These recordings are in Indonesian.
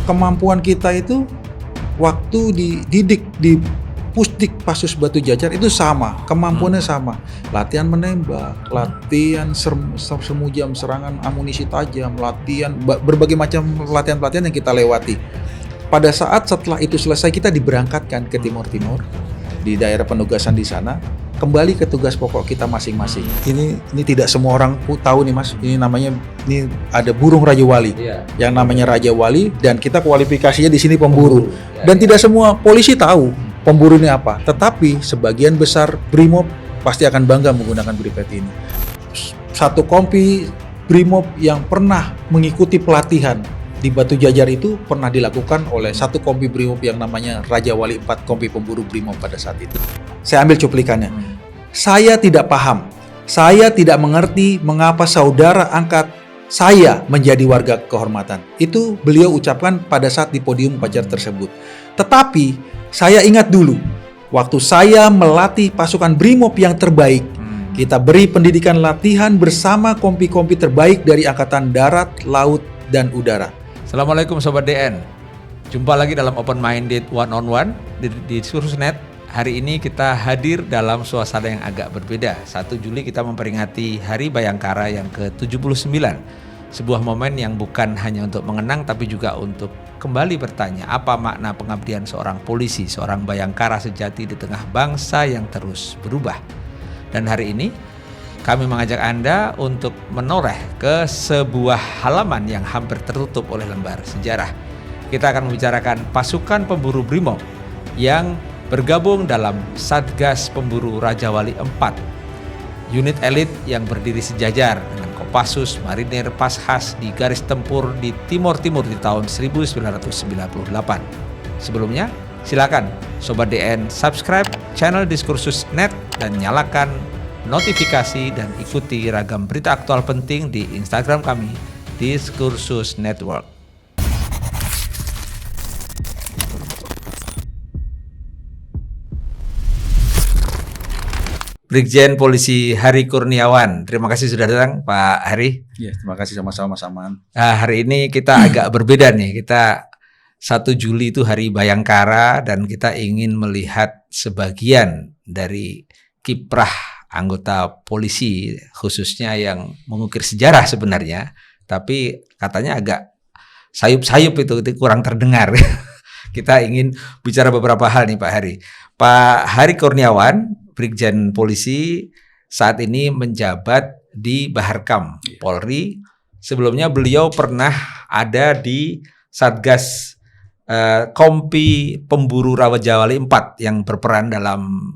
kemampuan kita itu waktu dididik di Pusdik Pasus Batu Jajar itu sama, kemampuannya sama. Latihan menembak, latihan semu jam serangan amunisi tajam, latihan berbagai macam pelatihan-pelatihan yang kita lewati. Pada saat setelah itu selesai, kita diberangkatkan ke Timur Timur di daerah penugasan di sana, kembali ke tugas pokok kita masing-masing. Ini tidak semua orang tahu nih Mas. Ini ada burung Raja Wali. Yang namanya Raja Wali, dan kita kualifikasinya di sini pemburu. Dan tidak semua polisi tahu pemburu ini apa. Tetapi sebagian besar Brimob pasti akan bangga menggunakan bripet ini. Satu kompi Brimob yang pernah mengikuti pelatihan di Batu Jajar itu pernah dilakukan oleh satu kompi Brimob yang namanya Raja Wali 4, kompi pemburu Brimob pada saat itu. Saya ambil cuplikannya. Saya tidak paham, saya tidak mengerti mengapa saudara angkat saya menjadi warga kehormatan. Itu beliau ucapkan pada saat di podium upacara tersebut. Tetapi saya ingat dulu, waktu saya melatih pasukan Brimob yang terbaik, kita beri pendidikan latihan bersama kompi-kompi terbaik dari Angkatan Darat, Laut, dan Udara. Assalamualaikum Sobat DN. Jumpa lagi dalam Open Minded One on One di Diskursus.net. Hari ini kita hadir dalam suasana yang agak berbeda. 1 Juli kita memperingati Hari Bayangkara yang ke-79. Sebuah momen yang bukan hanya untuk mengenang tapi juga untuk kembali bertanya apa makna pengabdian seorang polisi, seorang bayangkara sejati di tengah bangsa yang terus berubah. Dan hari ini kami mengajak Anda untuk menoreh ke sebuah halaman yang hampir tertutup oleh lembar sejarah. Kita akan membicarakan pasukan pemburu Brimob yang bergabung dalam Satgas Pemburu Raja Wali 4. Unit elit yang berdiri sejajar dengan Kopassus, Marinir, Pashas di garis tempur di Timur Timur di tahun 1998. Sebelumnya, silakan Sobat DN subscribe channel Diskursus.net dan nyalakan notifikasi dan ikuti ragam berita aktual penting di Instagram kami, Diskursus Network. Brigjen Polisi Hari Kurniawan, terima kasih sudah datang Pak Hari. Ya, terima kasih sama-sama Saman. Hari ini kita agak berbeda nih, kita 1 Juli itu Hari Bayangkara dan kita ingin melihat sebagian dari kiprah anggota polisi khususnya yang mengukir sejarah sebenarnya, tapi katanya agak sayup-sayup itu kurang terdengar. Kita ingin bicara beberapa hal nih Pak Hari. Pak Hari Kurniawan, Brigjen Polisi, saat ini menjabat di Baharkam Polri. Sebelumnya beliau pernah ada di Satgas Kompi Pemburu Raja Wali 4 yang berperan dalam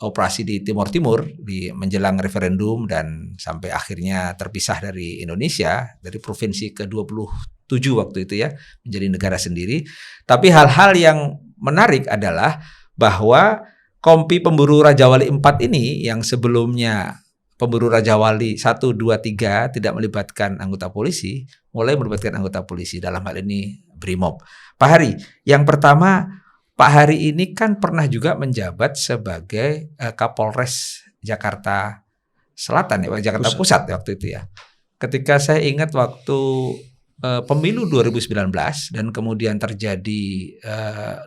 operasi di Timur Timur di menjelang referendum dan sampai akhirnya terpisah dari Indonesia, dari provinsi ke-27 waktu itu ya, menjadi negara sendiri. Tapi hal-hal yang menarik adalah bahwa Kompi Pemburu Raja Wali 4 ini yang sebelumnya Pemburu Raja Wali 1, 2, 3 tidak melibatkan anggota polisi, mulai melibatkan anggota polisi, dalam hal ini Brimob. Pak Hari, yang pertama, Pak Hari ini kan pernah juga menjabat sebagai Kapolres Jakarta Selatan ya, Jakarta Pusat waktu itu ya. Ketika saya ingat waktu pemilu 2019 dan kemudian terjadi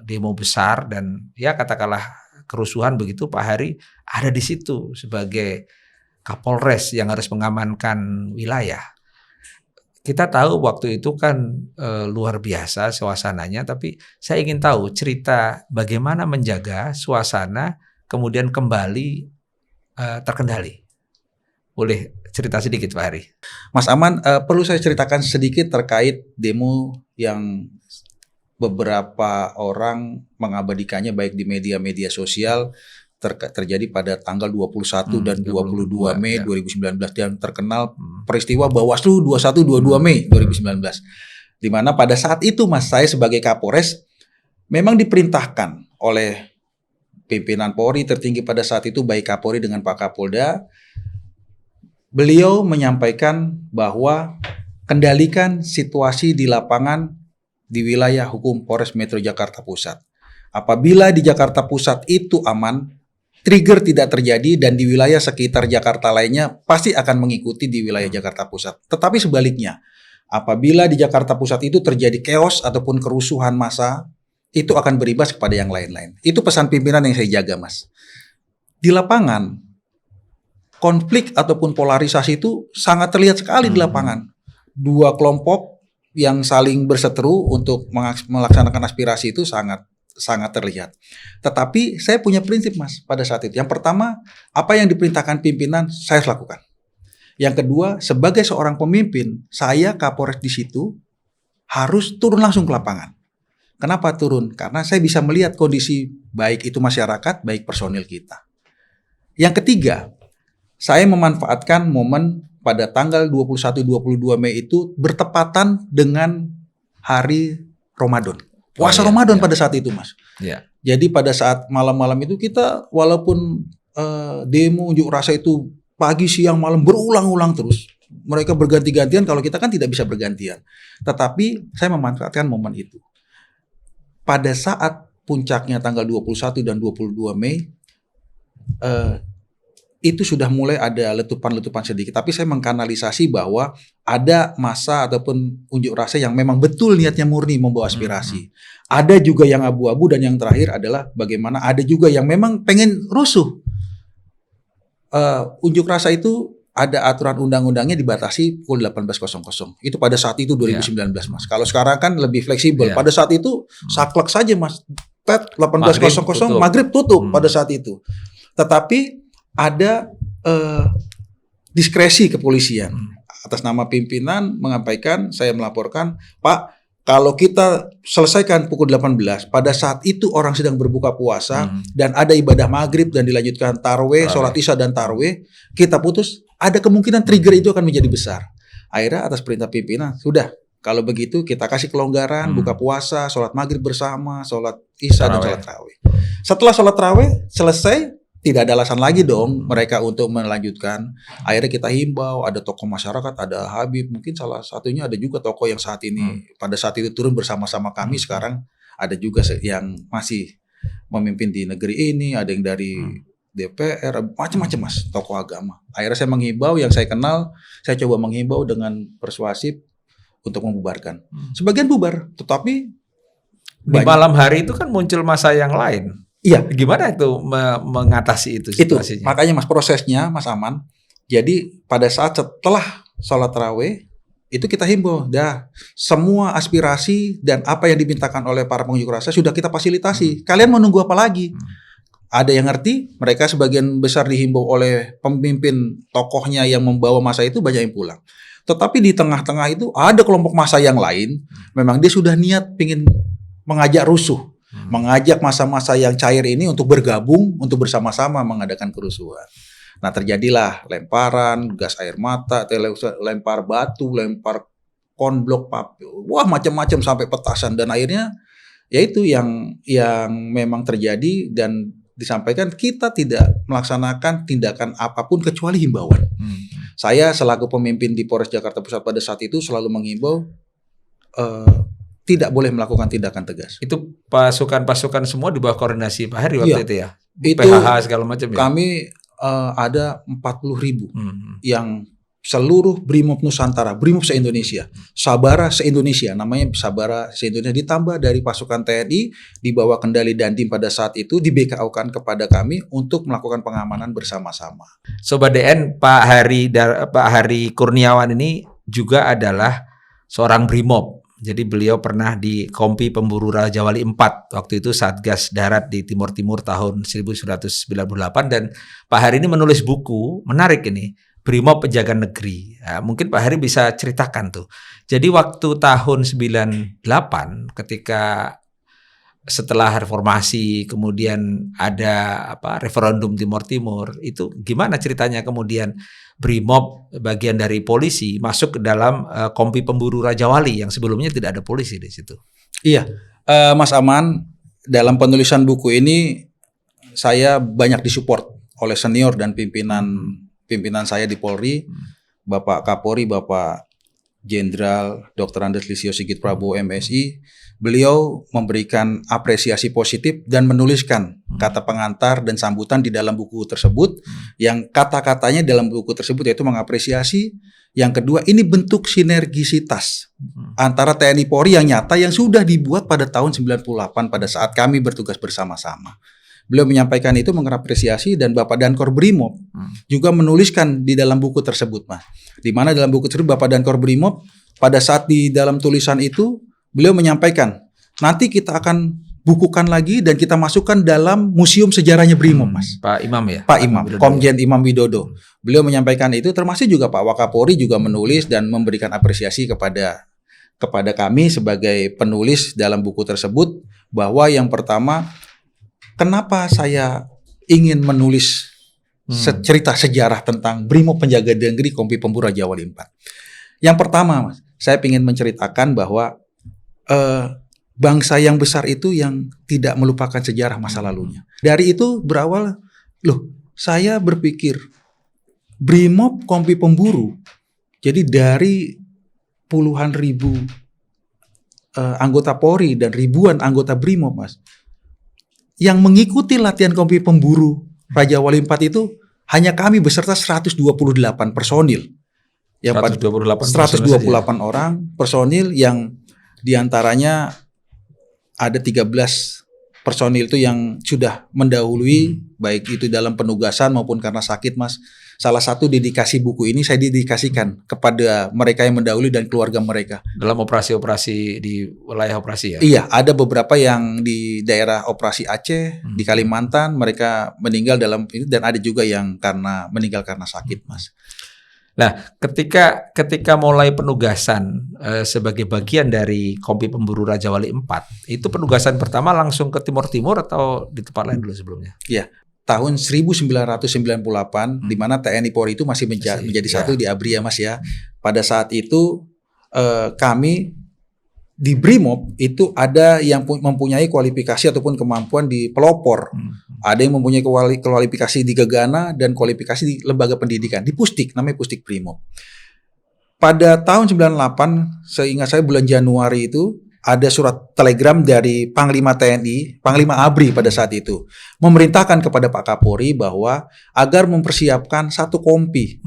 demo besar dan ya katakanlah kerusuhan begitu, Pak Hari ada di situ sebagai Kapolres yang harus mengamankan wilayah. Kita tahu waktu itu kan luar biasa suasananya, tapi saya ingin tahu cerita bagaimana menjaga suasana kemudian kembali terkendali. Boleh cerita sedikit Pak Hari? Mas Aman, perlu saya ceritakan sedikit terkait demo yang beberapa orang mengabadikannya baik di media-media sosial terjadi pada tanggal 21 dan 22 Mei 2019 yang terkenal peristiwa Bawaslu 21-22 Mei 2019. Di mana pada saat itu Mas, saya sebagai Kapolres memang diperintahkan oleh pimpinan Polri tertinggi pada saat itu, baik Kapolri dengan Pak Kapolda. Beliau menyampaikan bahwa kendalikan situasi di lapangan di wilayah hukum Polres Metro Jakarta Pusat. Apabila di Jakarta Pusat itu aman, trigger tidak terjadi dan di wilayah sekitar Jakarta lainnya pasti akan mengikuti di wilayah Jakarta Pusat. Tetapi sebaliknya, Apabila di Jakarta Pusat itu terjadi chaos ataupun kerusuhan massa, itu akan berimbas kepada yang lain-lain. Itu pesan pimpinan yang saya jaga, Mas. Di lapangan, konflik ataupun polarisasi itu sangat terlihat sekali di lapangan. Dua kelompok yang saling berseteru untuk melaksanakan aspirasi itu sangat terlihat. Tetapi saya punya prinsip, Mas, pada saat itu. Yang pertama, apa yang diperintahkan pimpinan saya harus lakukan. Yang kedua, sebagai seorang pemimpin, saya Kapolres di situ harus turun langsung ke lapangan. Kenapa turun? Karena saya bisa melihat kondisi baik itu masyarakat, baik personil kita. Yang ketiga, saya memanfaatkan momen pada tanggal 21-22 Mei itu bertepatan dengan hari Ramadan. Puasa Ramadan pada saat itu, Mas. Ya. Jadi pada saat malam-malam itu kita walaupun demo unjuk rasa itu pagi, siang, malam berulang-ulang terus. Mereka berganti-gantian, kalau kita kan tidak bisa bergantian. Tetapi saya memanfaatkan momen itu. Pada saat puncaknya tanggal 21 dan 22 Mei, itu sudah mulai ada letupan-letupan sedikit. Tapi saya mengkanalisasi bahwa ada massa ataupun unjuk rasa yang memang betul niatnya murni membawa aspirasi. Ada juga yang abu-abu dan yang terakhir adalah bagaimana ada juga yang memang pengen rusuh. Unjuk rasa itu ada aturan undang-undangnya dibatasi pukul 18.00. Itu pada saat itu 2019, Mas. Kalau sekarang kan lebih fleksibel. Pada saat itu saklek saja, Mas. 18.00 maghrib tutup pada saat itu. Tetapi ada diskresi kepolisian. Atas nama pimpinan menyampaikan, saya melaporkan, Pak, kalau kita selesaikan pukul 18, pada saat itu orang sedang berbuka puasa dan ada ibadah maghrib dan dilanjutkan tarweh, sholat isya dan tarweh, kita putus, ada kemungkinan trigger itu akan menjadi besar. Akhirnya atas perintah pimpinan, sudah, kalau begitu kita kasih kelonggaran, buka puasa, sholat maghrib bersama, sholat isya dan sholat tarawih. Setelah sholat tarawih selesai, tidak ada alasan lagi dong mereka untuk melanjutkan. Akhirnya kita himbau, ada tokoh masyarakat, ada Habib, mungkin salah satunya ada juga tokoh yang saat ini pada saat itu turun bersama-sama kami. Sekarang ada juga yang masih memimpin di negeri ini, ada yang dari DPR, macam-macam, Mas, tokoh agama. Akhirnya saya menghimbau, yang saya kenal, saya coba menghimbau dengan persuasif untuk membubarkan. Sebagian bubar, tetapi di malam hari itu kan muncul massa yang lain. Iya. Gimana itu mengatasi itu situasinya? Itu, makanya, Mas, prosesnya, Mas Aman. Jadi pada saat setelah sholat tarawih itu kita himbau, semua aspirasi dan apa yang dimintakan oleh para pengunjuk rasa sudah kita fasilitasi. Kalian mau nunggu apa lagi? Ada yang ngerti, mereka sebagian besar dihimbau oleh pemimpin tokohnya yang membawa massa itu, banyak yang pulang. Tetapi di tengah-tengah itu ada kelompok massa yang lain, memang dia sudah niat ingin mengajak rusuh. Mengajak massa-massa yang cair ini untuk bergabung, untuk bersama-sama mengadakan kerusuhan. Nah, terjadilah lemparan, gas air mata, lempar batu, lempar konblok, wah, macam-macam sampai petasan. Dan akhirnya yaitu yang memang terjadi dan disampaikan, kita tidak melaksanakan tindakan apapun kecuali himbauan. Saya selaku pemimpin di Polres Jakarta Pusat pada saat itu selalu menghimbau tidak boleh melakukan tindakan tegas. Itu pasukan-pasukan semua di bawah koordinasi Pak Heri waktu itu ya? Itu PHH segala macam ya? Kami ada 40.000 yang seluruh Brimob Nusantara, Brimob se-Indonesia, Sabara se-Indonesia, namanya Sabara se-Indonesia, ditambah dari pasukan TNI di bawah kendali Dandim pada saat itu, di BKO-kan kepada kami untuk melakukan pengamanan bersama-sama. Sobat DN, Pak Hari Kurniawan ini juga adalah seorang Brimob. Jadi beliau pernah di Kompi Pemburu Raja Wali 4, waktu itu Satgas Darat di Timur Timur tahun 1998, dan Pak Hari ini menulis buku menarik ini, Brimob Penjaga Negeri. Ya, mungkin Pak Hari bisa ceritakan tuh. Jadi waktu tahun 98 ketika setelah reformasi kemudian ada referendum Timur Timur, itu gimana ceritanya kemudian Brimob bagian dari polisi masuk ke dalam Kompi Pemburu Raja Wali yang sebelumnya tidak ada polisi di situ. Iya, Mas Aman, dalam penulisan buku ini saya banyak disupport oleh senior dan pimpinan saya di Polri, Bapak Kapolri, Bapak Jenderal Dr. Andes Listio Sigit Prabowo MSI, beliau memberikan apresiasi positif dan menuliskan kata pengantar dan sambutan di dalam buku tersebut, yang kata-katanya dalam buku tersebut yaitu mengapresiasi. Yang kedua, ini bentuk sinergisitas antara TNI Polri yang nyata yang sudah dibuat pada tahun 98 pada saat kami bertugas bersama-sama. Beliau menyampaikan itu, mengapresiasi, dan Bapak Dankor Brimob juga menuliskan di dalam buku tersebut, Mas. Di mana dalam buku tersebut Bapak Dankor Brimob pada saat di dalam tulisan itu beliau menyampaikan, nanti kita akan bukukan lagi dan kita masukkan dalam museum sejarahnya Brimob, Mas. Pak Imam ya? Pak Imam, Komjen Imam Widodo. Beliau menyampaikan itu, termasuk juga Pak Wakapolri juga menulis dan memberikan apresiasi kepada kami sebagai penulis dalam buku tersebut, bahwa yang pertama, kenapa saya ingin menulis cerita sejarah tentang Brimob Penjaga Negeri Kompi Pemburu Raja Wali IV. Yang pertama, Mas, saya ingin menceritakan bahwa bangsa yang besar itu yang tidak melupakan sejarah masa lalunya. Dari itu berawal, saya berpikir Brimob Kompi Pemburu, jadi dari puluhan ribu anggota Polri dan ribuan anggota Brimob, Mas, yang mengikuti latihan Kompi Pemburu Raja Wali IV itu hanya kami beserta 128 personil. Yang 128 orang personil, yang diantaranya ada 13 personil itu yang sudah mendahului, baik itu dalam penugasan maupun karena sakit, Mas. Salah satu dedikasi buku ini saya dedikasikan kepada mereka yang mendahului dan keluarga mereka. Dalam operasi-operasi di wilayah operasi ya? Iya, ada beberapa yang di daerah operasi Aceh, di Kalimantan, mereka meninggal dalam ini, dan ada juga yang meninggal karena sakit, Mas. Nah, ketika mulai penugasan sebagai bagian dari Kompi Pemburu Raja Wali IV, itu penugasan pertama langsung ke Timur atau di tempat lain dulu sebelumnya? Iya. Tahun 1998, di mana TNI Polri itu masih menjadi satu di ABRI ya, Mas ya. Pada saat itu kami di Brimob itu ada yang mempunyai kualifikasi ataupun kemampuan di pelopor. Ada yang mempunyai kualifikasi di Gegana dan kualifikasi di lembaga pendidikan, di Pusdik, namanya Pusdik Brimob. Pada tahun 98, seingat saya bulan Januari itu, ada surat telegram dari Panglima TNI, Panglima ABRI pada saat itu, memerintahkan kepada Pak Kapolri bahwa agar mempersiapkan satu kompi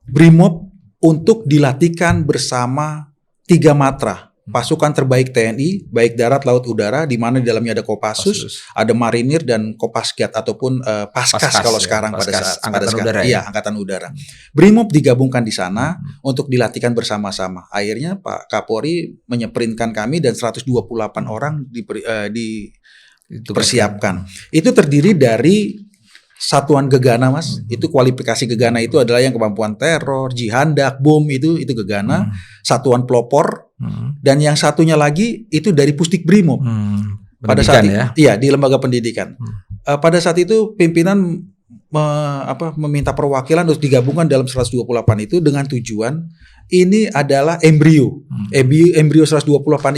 Brimob untuk dilatihkan bersama 3 matra, pasukan terbaik TNI, baik darat, laut, udara, di mana di dalamnya ada Kopassus, ada Marinir dan Kopasgat ataupun Paskas kalau sekarang Paskas, pada Angkatan Udara. Iya, Angkatan Udara. Brimob digabungkan di sana untuk dilatihkan bersama-sama. Akhirnya Pak Kapolri menyeprinkan kami dan 128 orang dipersiapkan. Itu terdiri dari satuan Gegana, Mas. Itu kualifikasi Gegana itu adalah yang kemampuan teror, jihandak, bom, itu Gegana. Satuan pelopor, dan yang satunya lagi itu dari Pusdik Brimob. Pada saat itu, iya, di lembaga pendidikan. Pada saat itu pimpinan meminta perwakilan untuk digabungkan dalam 128 itu dengan tujuan ini adalah embrio. Embrio 128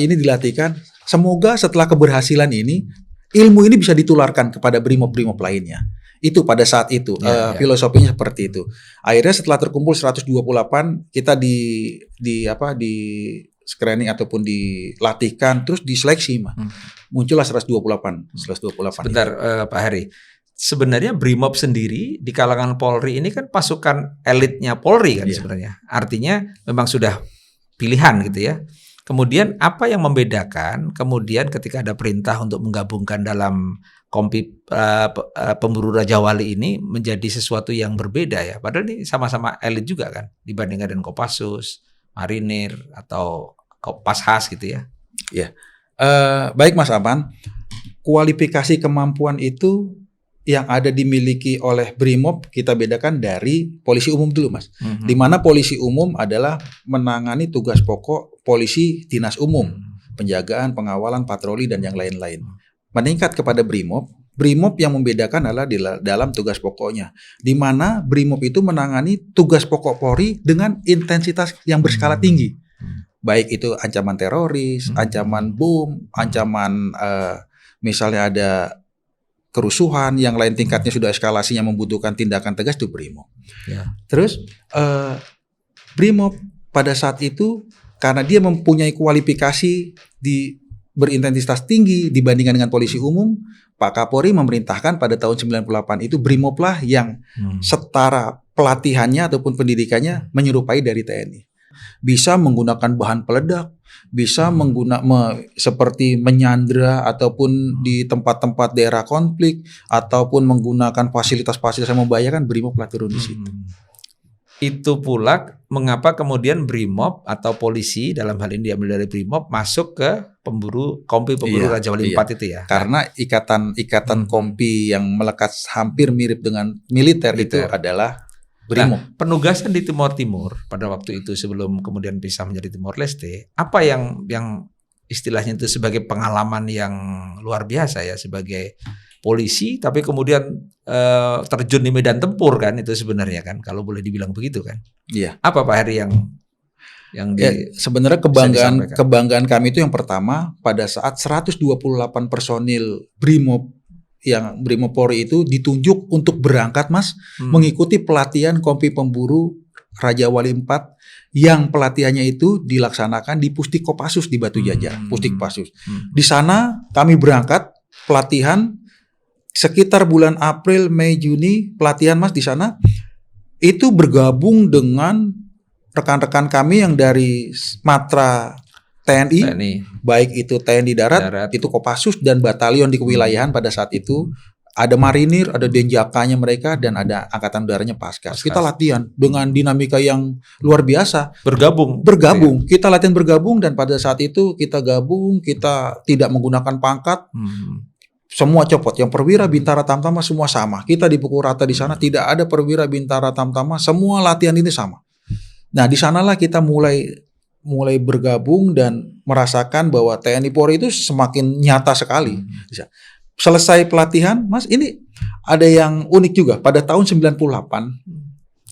ini dilatihkan. Semoga setelah keberhasilan ini, ilmu ini bisa ditularkan kepada Brimob-Brimob lainnya. Itu pada saat itu filosofinya seperti itu. Akhirnya setelah terkumpul 128, kita di screening ataupun dilatihkan, terus diseleksi, Mas. Muncullah 128. Sebentar, Pak Heri. Sebenarnya Brimob sendiri di kalangan Polri ini kan pasukan elitnya Polri kan sebenarnya. Artinya memang sudah pilihan gitu ya. Kemudian apa yang membedakan kemudian ketika ada perintah untuk menggabungkan dalam Kompi Pemburu Raja Wali ini menjadi sesuatu yang berbeda ya. Padahal ini sama-sama elit juga kan dibandingkan dengan Kopassus, Marinir atau Kopaschas gitu ya. Ya, baik Mas Aman. Kualifikasi kemampuan itu yang ada dimiliki oleh Brimob kita bedakan dari polisi umum dulu, Mas. Di mana polisi umum adalah menangani tugas pokok polisi dinas umum, penjagaan, pengawalan, patroli dan yang lain-lain. Meningkat kepada Brimob. Brimob yang membedakan adalah di dalam tugas pokoknya, di mana Brimob itu menangani tugas pokok Polri dengan intensitas yang berskala tinggi, baik itu ancaman teroris, ancaman bom, ancaman misalnya ada kerusuhan, yang lain tingkatnya sudah eskalasinya membutuhkan tindakan tegas, itu Brimob. Terus Brimob pada saat itu karena dia mempunyai kualifikasi berintensitas tinggi dibandingkan dengan polisi umum, Pak Kapolri memerintahkan pada tahun 98 itu Brimob lah yang setara pelatihannya ataupun pendidikannya menyerupai dari TNI. Bisa menggunakan bahan peledak, bisa seperti menyandra ataupun di tempat-tempat daerah konflik, ataupun menggunakan fasilitas-fasilitas yang membahayakan, Brimob lah turun di situ. Itu pula mengapa kemudian Brimob atau polisi dalam hal ini diambil dari Brimob masuk ke kompi pemburu Raja Wali IV itu ya. Karena ikatan kompi yang melekat hampir mirip dengan militer itu adalah Brimob. Nah, penugasan di Timur Timur pada waktu itu sebelum kemudian pisah menjadi Timor Leste, apa yang istilahnya itu sebagai pengalaman yang luar biasa ya sebagai polisi, tapi kemudian terjun di medan tempur kan itu sebenarnya kan kalau boleh dibilang begitu kan. Iya. Apa Pak Heri yang sebenarnya kebanggaan kami itu yang pertama pada saat 128 personil Brimob yang Brimob Polri itu ditunjuk untuk berangkat mengikuti pelatihan kompi pemburu Raja Wali IV yang pelatihannya itu dilaksanakan di Pusdik Kopassus di Batu Jajar, Pusdik Kopassus. Di sana kami berangkat pelatihan sekitar bulan April, Mei, Juni pelatihan di sana itu bergabung dengan rekan-rekan kami yang dari Matra TNI, baik itu TNI Darat, itu Kopassus dan batalion di kewilayahan pada saat itu. Ada marinir, ada denjakanya mereka, dan ada angkatan udaranya Paskas. Kita latihan dengan dinamika yang luar biasa. Bergabung. Kita latihan bergabung, dan pada saat itu kita gabung, kita tidak menggunakan pangkat. Semua copot. Yang perwira, bintara, tamtama semua sama. Kita dipukul rata di sana, tidak ada perwira, bintara, tamtama, semua latihan ini sama. Nah, di sanalah kita mulai bergabung dan merasakan bahwa TNI Polri itu semakin nyata sekali. Selesai pelatihan, ini ada yang unik juga. Pada tahun 98,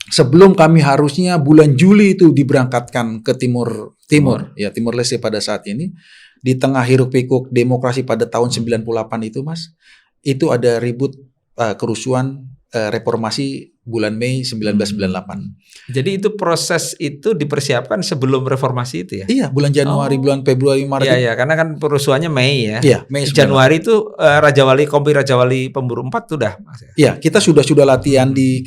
sebelum kami harusnya bulan Juli itu diberangkatkan ke Timur Leste pada saat ini, di tengah hiruk pikuk demokrasi pada tahun 98 itu, itu ada ribut kerusuhan reformasi bulan Mei 1998. Jadi itu proses itu dipersiapkan sebelum reformasi itu ya? Iya, bulan Januari, bulan Februari, Maret. Iya, karena kan perusuhannya Mei ya. Iya, Mei. Januari itu kompi Raja Wali Pemburu 4 sudah. Iya, kita sudah latihan di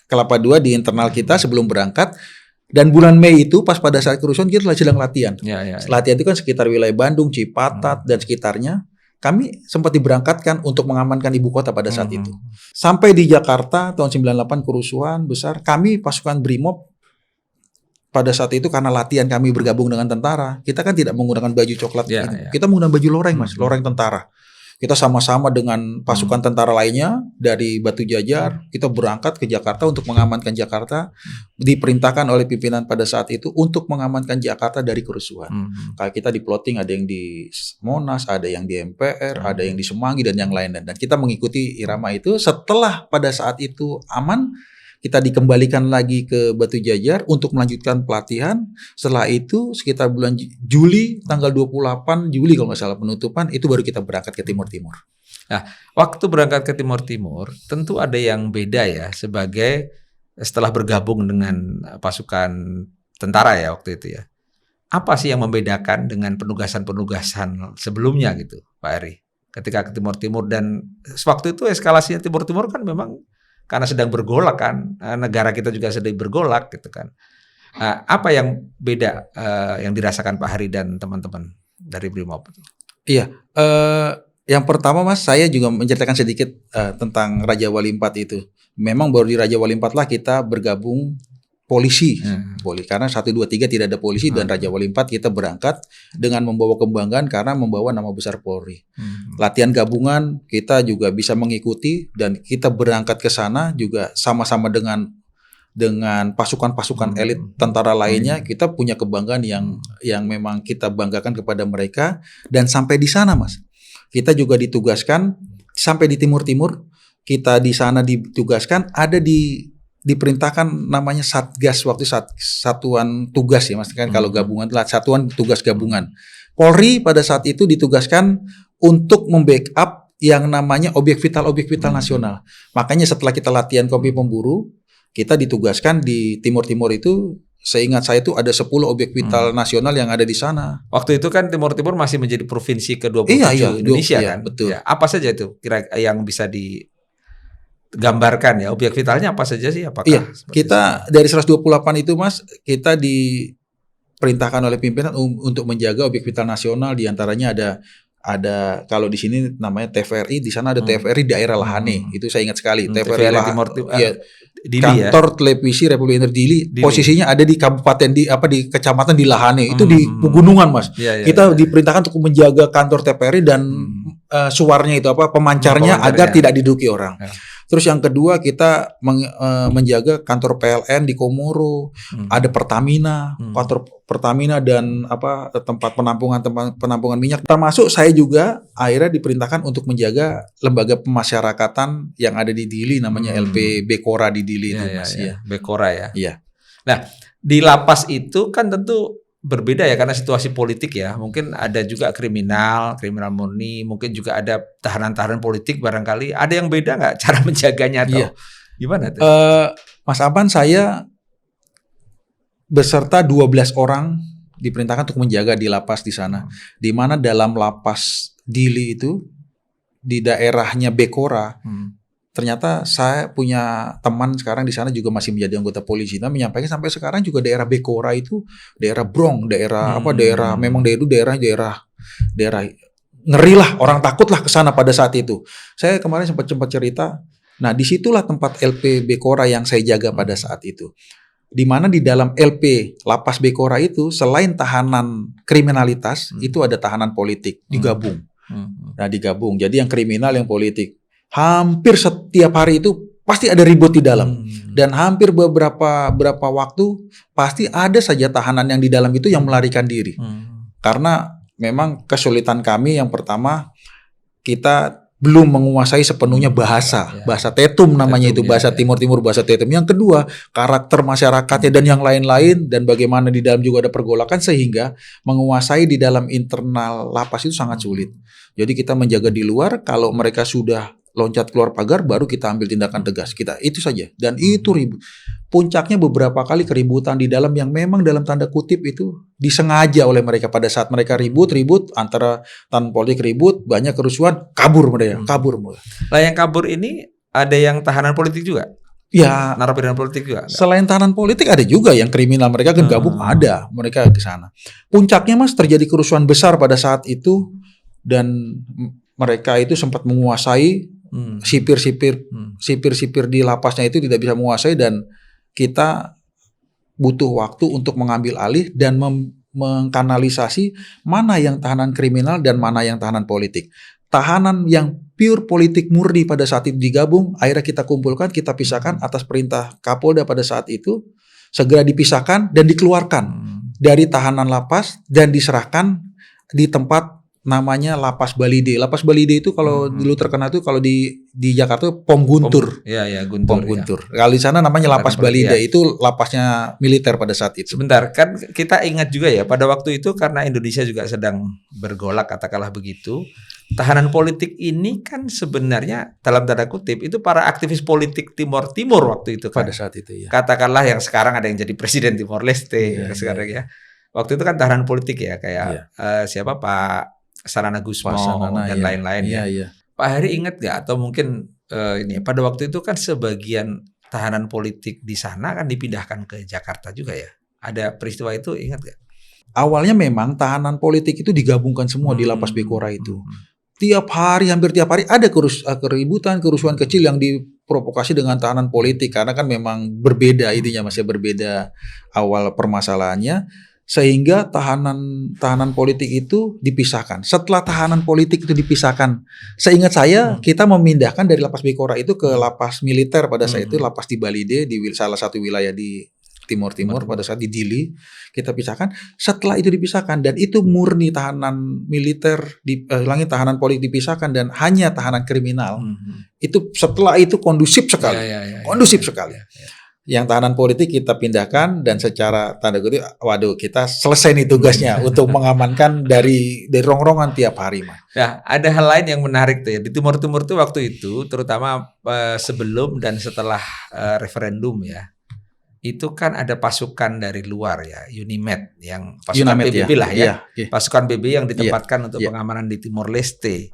Kelapa II di internal kita sebelum berangkat. Dan bulan Mei itu pas pada saat kerusuhan kita sedang latihan. Latihan itu kan sekitar wilayah Bandung, Cipatat dan sekitarnya. Kami sempat diberangkatkan untuk mengamankan ibu kota pada saat itu. Sampai di Jakarta tahun 98 kerusuhan besar, kami pasukan Brimob pada saat itu karena latihan kami bergabung dengan tentara, kita kan tidak menggunakan baju coklat kita menggunakan baju loreng, loreng tentara. Kita sama-sama dengan pasukan tentara lainnya dari Batu Jajar, kita berangkat ke Jakarta untuk mengamankan Jakarta. Diperintahkan oleh pimpinan pada saat itu untuk mengamankan Jakarta dari kerusuhan. Kayak kita di plotting, ada yang di Monas, ada yang di MPR, ada yang di Semanggi dan yang lain. Dan kita mengikuti irama itu. Setelah pada saat itu aman, kita dikembalikan lagi ke Batu Jajar untuk melanjutkan pelatihan. Setelah itu sekitar bulan Juli, tanggal 28 Juli kalau nggak salah penutupan, itu baru kita berangkat ke Timur Timur. Nah, waktu berangkat ke Timur Timur tentu ada yang beda ya setelah bergabung dengan pasukan tentara ya waktu itu ya. Apa sih yang membedakan dengan penugasan-penugasan sebelumnya gitu, Pak Heri? Ketika ke Timur Timur dan waktu itu eskalasinya Timur Timur kan memang karena sedang bergolak kan, negara kita juga sedang bergolak gitu kan. Apa yang beda yang dirasakan Pak Heri dan teman-teman dari Brimob? Iya, yang pertama saya juga menceritakan sedikit tentang Raja Wali IV itu. Memang baru di Raja Wali IV lah kita bergabung polisi. Karena 1, 2, 3 tidak ada polisi dan Raja Wali IV kita berangkat dengan membawa kebanggaan karena membawa nama besar Polri. Latihan gabungan kita juga bisa mengikuti dan kita berangkat ke sana juga sama-sama dengan pasukan-pasukan elit tentara lainnya. Kita punya kebanggaan yang memang kita banggakan kepada mereka. Dan sampai di sana kita juga ditugaskan sampai di Timur Timur. Kita di sana ditugaskan ada diperintahkan namanya Satgas, waktu satuan tugas ya kan kalau gabungan satuan tugas gabungan. Polri pada saat itu ditugaskan untuk membackup yang namanya objek vital nasional. Makanya setelah kita latihan kompi pemburu, kita ditugaskan di Timur Timur itu. Seingat saya itu ada 10 objek vital nasional yang ada di sana. Waktu itu kan Timur Timur masih menjadi provinsi ke-27 Iya, Indonesia iya, kan. betul. Ya, apa saja itu kira yang bisa digambarkan ya? Objek vitalnya apa saja sih? Apakah Iya, kita dari 128 itu Mas, kita diperintahkan oleh pimpinan untuk menjaga objek vital nasional. Di antaranya ada kalau di sini namanya TVRI, di sana ada TVRI daerah Lahane. Itu saya ingat sekali. TVRI Timur Timur. Ya, Dili, kantor televisi Republik Indonesia Dili, posisinya ada di kabupaten di kecamatan di Lahane, itu di pegunungan Mas. Kita diperintahkan untuk menjaga kantor TVRI dan suarnya itu pemancarnya agar tidak diduduki orang. Terus yang kedua kita menjaga kantor PLN di Komoro, ada Pertamina, kantor Pertamina dan tempat penampungan minyak. Termasuk saya juga akhirnya diperintahkan untuk menjaga lembaga pemasyarakatan yang ada di Dili namanya LP Bekora di Dili itu Mas. Ya. Bekora ya. Iya. Nah, di lapas itu kan tentu berbeda ya karena situasi politik ya. Mungkin ada juga kriminal murni, mungkin juga ada tahanan-tahanan politik barangkali. Ada yang beda nggak cara menjaganya atau gimana tuh? Mas Aban, saya beserta 12 orang diperintahkan untuk menjaga di lapas di sana. Di mana dalam lapas Dili itu di daerahnya Bekora. Ternyata saya punya teman sekarang di sana juga masih menjadi anggota polisi. Nah, menyampaikan sampai sekarang juga daerah Bekora itu daerah Brong, daerah memang daerah ngeri lah, orang takut lah ke sana pada saat itu. Saya kemarin sempat cerita. Nah, disitulah tempat LP Bekora yang saya jaga pada saat itu. Di mana di dalam LP Lapas Bekora itu selain tahanan kriminalitas itu ada tahanan politik digabung. Nah, digabung. Jadi yang kriminal, yang politik. Hampir setiap hari itu pasti ada ribut di dalam. Dan hampir beberapa waktu pasti ada saja tahanan yang di dalam itu yang melarikan diri. Karena memang kesulitan kami yang pertama, kita belum menguasai sepenuhnya bahasa Tetum namanya itu, bahasa Timur Timur, bahasa Tetum. Yang kedua, karakter masyarakatnya dan yang lain-lain, dan bagaimana di dalam juga ada pergolakan, sehingga menguasai di dalam internal lapas itu sangat sulit. Jadi kita menjaga di luar, kalau mereka sudah loncat keluar pagar, baru kita ambil tindakan tegas. Kita itu saja. Dan itu ribut. Puncaknya beberapa kali keributan di dalam yang memang dalam tanda kutip itu disengaja oleh mereka. Pada saat mereka ribut antara tahanan politik ribut, banyak kerusuhan, kabur mereka. Lah yang kabur ini ada yang tahanan politik juga? Ya, narapidana politik juga? Selain tahanan politik ada juga yang kriminal, mereka kan gabung, ada. Mereka ke sana. Puncaknya Mas, terjadi kerusuhan besar pada saat itu, dan mereka itu sempat menguasai sipir-sipir di lapasnya itu tidak bisa menguasai, dan kita butuh waktu untuk mengambil alih dan mengkanalisasi mana yang tahanan kriminal dan mana yang tahanan politik. Tahanan yang pure politik murni pada saat itu digabung, akhirnya kita kumpulkan, kita pisahkan atas perintah Kapolda pada saat itu, segera dipisahkan dan dikeluarkan dari tahanan lapas dan diserahkan di tempat namanya Lapas Balide. Lapas Balide itu kalau dulu terkenal itu kalau di Jakarta Pom Guntur. Guntur. Pom Guntur. Kalau di sana namanya Lapas Balide, itu lapasnya militer pada saat itu. Sebentar, kan kita ingat juga ya pada waktu itu karena Indonesia juga sedang bergolak, katakanlah begitu. Tahanan politik ini kan sebenarnya dalam tanda kutip itu para aktivis politik Timur Timur waktu itu kan. Pada saat itu ya. Katakanlah yang sekarang ada yang jadi presiden Timor Leste sekarang ya. Waktu itu kan tahanan politik ya, kayak siapa Pak Sanana Gusmo dan lain-lain ya. Pak Heri ingat gak, atau mungkin ini pada waktu itu kan sebagian tahanan politik di sana kan dipindahkan ke Jakarta juga ya. Ada peristiwa itu, ingat gak? Awalnya memang tahanan politik itu digabungkan semua di Lapas Bekora itu. Hampir tiap hari ada keributan, kerusuhan kecil yang diprovokasi dengan tahanan politik, karena kan memang berbeda intinya, masih berbeda awal permasalahannya. Sehingga tahanan politik itu dipisahkan. Setelah tahanan politik itu dipisahkan, seingat saya kita memindahkan dari Lapas Bekora itu ke lapas militer pada saat itu, lapas di Balide, di salah satu wilayah di Timur pada saat di Dili, kita pisahkan. Setelah itu dipisahkan, dan itu murni tahanan militer, tahanan politik dipisahkan dan hanya tahanan kriminal. Itu setelah itu kondusif sekali. Kondusif sekali. yang tahanan politik kita pindahkan dan secara tanda kutip, waduh kita selesai nih tugasnya untuk mengamankan dari rongrongan tiap hari, Mas. Nah, ada hal lain yang menarik tuh ya di Timur Timur tuh waktu itu, terutama sebelum dan setelah referendum ya, itu kan ada pasukan dari luar ya, UNIMED yang pasukan UNIMED, PBB ya. lah ya, Iya, iya. pasukan PBB yang ditempatkan untuk Iya. pengamanan di Timor Leste.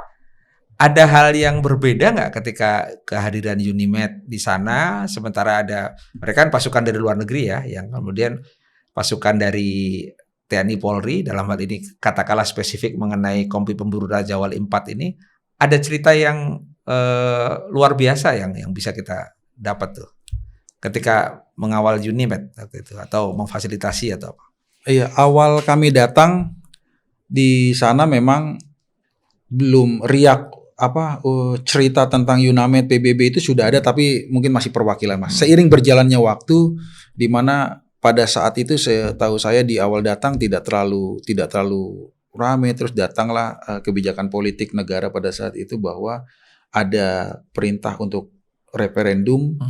Ada hal yang berbeda nggak ketika kehadiran UNIMED di sana, sementara ada mereka kan pasukan dari luar negeri ya, yang kemudian pasukan dari TNI Polri dalam hal ini katakanlah spesifik mengenai Kompi Pemburu Raja Wali 4 ini, ada cerita yang luar biasa yang bisa kita dapat tuh ketika mengawal UNIMED waktu itu atau memfasilitasi atau apa? Iya, awal kami datang di sana memang belum riak cerita tentang UNAMED PBB itu sudah ada, tapi mungkin masih perwakilan, Mas. Seiring berjalannya waktu, di mana pada saat itu setahu saya di awal datang tidak terlalu ramai, terus datanglah kebijakan politik negara pada saat itu bahwa ada perintah untuk referendum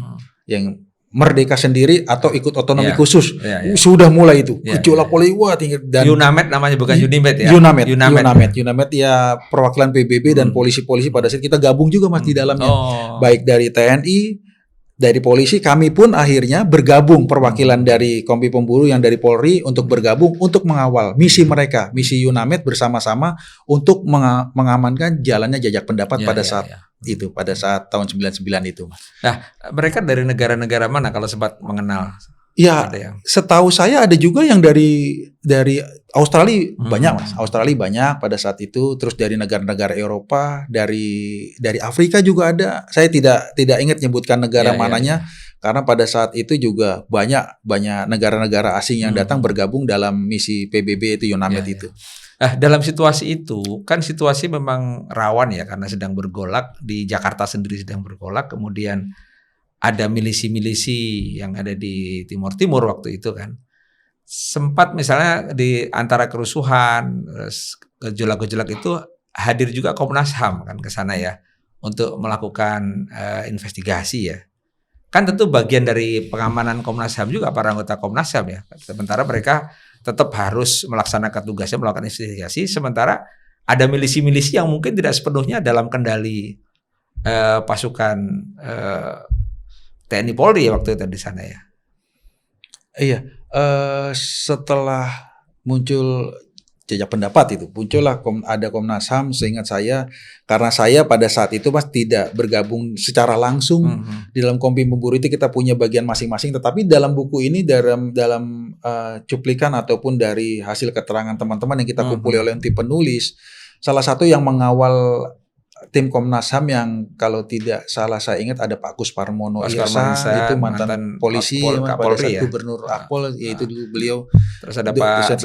yang merdeka sendiri atau ikut otonomi khusus. Sudah mulai itu. Gejolak politik tinggi, dan UNAMED namanya bukan UNIMED ya. UNAMED ya, perwakilan PBB dan polisi-polisi pada saat kita gabung juga, Mas, di dalamnya. Baik dari TNI, dari polisi, kami pun akhirnya bergabung perwakilan dari Kompi Pemburu yang dari Polri untuk bergabung untuk mengawal misi mereka, misi UNAMED bersama-sama untuk mengamankan jalannya jajak pendapat pada saat itu, pada saat tahun 99 itu, Mas. Nah, mereka dari negara-negara mana kalau sempat mengenal? Ya, setahu saya ada juga yang dari Australia banyak, Mas. Australia banyak pada saat itu, terus dari negara-negara Eropa, dari Afrika juga ada. Saya tidak ingat nyebutkan negara mananya. Karena pada saat itu juga banyak negara-negara asing yang datang bergabung dalam misi PBB itu, UNAMED itu. Nah, dalam situasi itu kan situasi memang rawan ya karena sedang bergolak di Jakarta sendiri sedang bergolak, kemudian ada milisi-milisi yang ada di Timur Timur waktu itu kan. Sempat misalnya di antara kerusuhan, gejolak-gejolak itu hadir juga Komnas HAM kan ke sana ya untuk melakukan investigasi ya. Kan tentu bagian dari pengamanan Komnas HAM juga para anggota Komnas HAM ya. Sementara mereka tetap harus melaksanakan tugasnya, melakukan investigasi, sementara ada milisi-milisi yang mungkin tidak sepenuhnya dalam kendali pasukan TNI Polri waktu itu di sana ya. Iya, setelah muncul jajak pendapat itu, muncullah ada Komnas HAM, seingat saya, karena saya pada saat itu, Mas, tidak bergabung secara langsung di dalam Kompi Pemburu itu, kita punya bagian masing-masing, tetapi dalam buku ini dalam cuplikan ataupun dari hasil keterangan teman-teman yang kita kumpuli oleh tim penulis, salah satu yang mengawal tim Komnas HAM yang kalau tidak salah saya ingat ada Pak Gus Parmono Irsa, itu mantan polisi pada saat Gubernur Akpol, yaitu dulu beliau. Terus ada Pak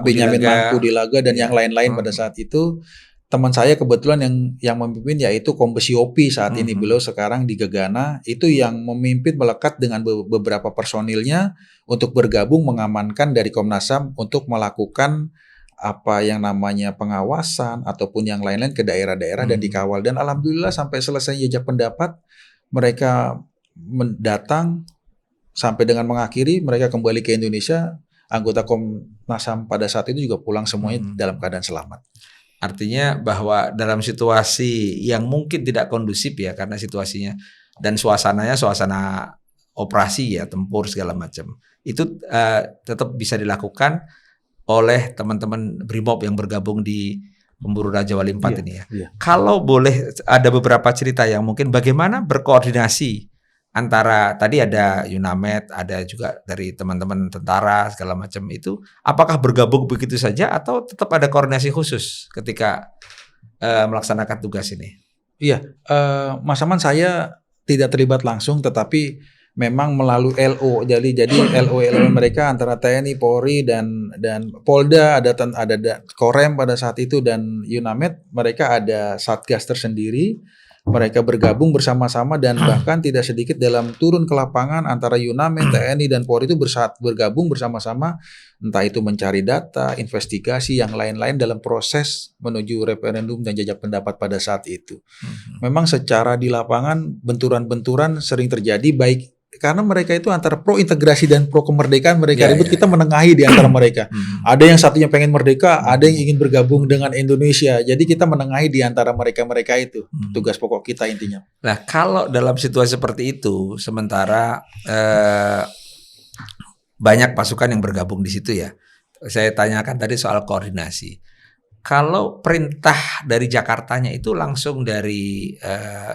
Benyamin Mangkudilaga dan yang lain-lain pada saat itu. Teman saya kebetulan yang memimpin yaitu Kombes Yopi saat ini, beliau sekarang di Gegana, itu yang memimpin melekat dengan beberapa personilnya untuk bergabung mengamankan dari Komnas HAM untuk melakukan apa yang namanya pengawasan ataupun yang lain-lain ke daerah-daerah dan dikawal. Dan alhamdulillah sampai selesai jajak pendapat mereka datang sampai dengan mengakhiri, mereka kembali ke Indonesia. Anggota Komnas HAM pada saat itu juga pulang semuanya dalam keadaan selamat. Artinya bahwa dalam situasi yang mungkin tidak kondusif ya karena situasinya dan suasananya suasana operasi ya, tempur segala macam, itu tetap bisa dilakukan oleh teman-teman Brimob yang bergabung di Pemburu Raja Wali 4 ini ya. Kalau boleh ada beberapa cerita yang mungkin bagaimana berkoordinasi antara tadi ada UNAMED, ada juga dari teman-teman tentara segala macam itu, apakah bergabung begitu saja atau tetap ada koordinasi khusus ketika melaksanakan tugas ini? Iya, Mas Aman, saya tidak terlibat langsung, tetapi memang melalui LO. Jadi LO mereka antara TNI, Polri dan Polda, ada Korem pada saat itu, dan UNAMED, mereka ada satgas tersendiri. Mereka bergabung bersama-sama dan bahkan tidak sedikit dalam turun ke lapangan antara UNAMED, TNI dan Polri itu bergabung bersama-sama, entah itu mencari data, investigasi yang lain-lain dalam proses menuju referendum dan jajak pendapat pada saat itu. Memang secara di lapangan benturan-benturan sering terjadi, baik karena mereka itu antara pro integrasi dan pro kemerdekaan mereka Ya, ribut, ya, kita menengahi di antara mereka. Ada yang satunya pengen merdeka, ada yang ingin bergabung dengan Indonesia. Jadi kita menengahi di antara mereka itu. Tugas pokok kita intinya. Nah, kalau dalam situasi seperti itu, sementara banyak pasukan yang bergabung di situ ya. Saya tanyakan tadi soal koordinasi. Kalau perintah dari Jakartanya itu langsung dari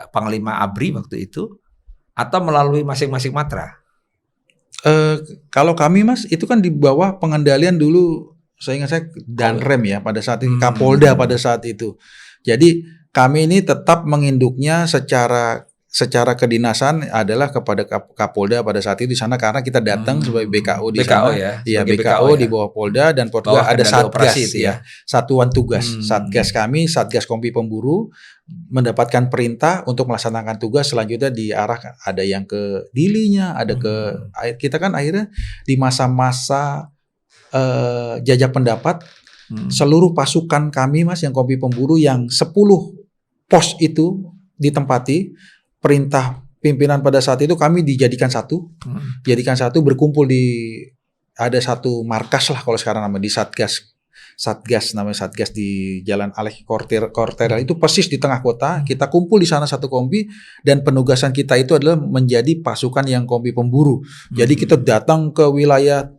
Panglima ABRI waktu itu, atau melalui masing-masing matra? Kalau kami Mas, itu kan di bawah pengendalian dulu, saya Danrem ya pada saat itu, Kapolda pada saat itu. Jadi kami ini tetap menginduknya secara kedinasan adalah kepada Kapolda pada saat itu di sana, karena kita datang sebagai BKO di BKO sana. ya, BKO ya. di bawah Polda, dan Polda ada Satgas ya, satuan tugas. Satgas kami, Satgas Kompi Pemburu mendapatkan perintah untuk melaksanakan tugas selanjutnya diarah, ada yang ke Dilinya, ada ke kita kan akhirnya di masa-masa jajak pendapat seluruh pasukan kami Mas yang Kompi Pemburu yang 10 pos itu ditempati. Perintah pimpinan pada saat itu kami dijadikan satu, berkumpul di ada satu markas lah kalau sekarang namanya di Satgas namanya Satgas di Jalan Alek Korterel itu persis di tengah kota. Kita kumpul di sana satu kompi, dan penugasan kita itu adalah menjadi pasukan yang Kompi Pemburu. Jadi kita datang ke wilayah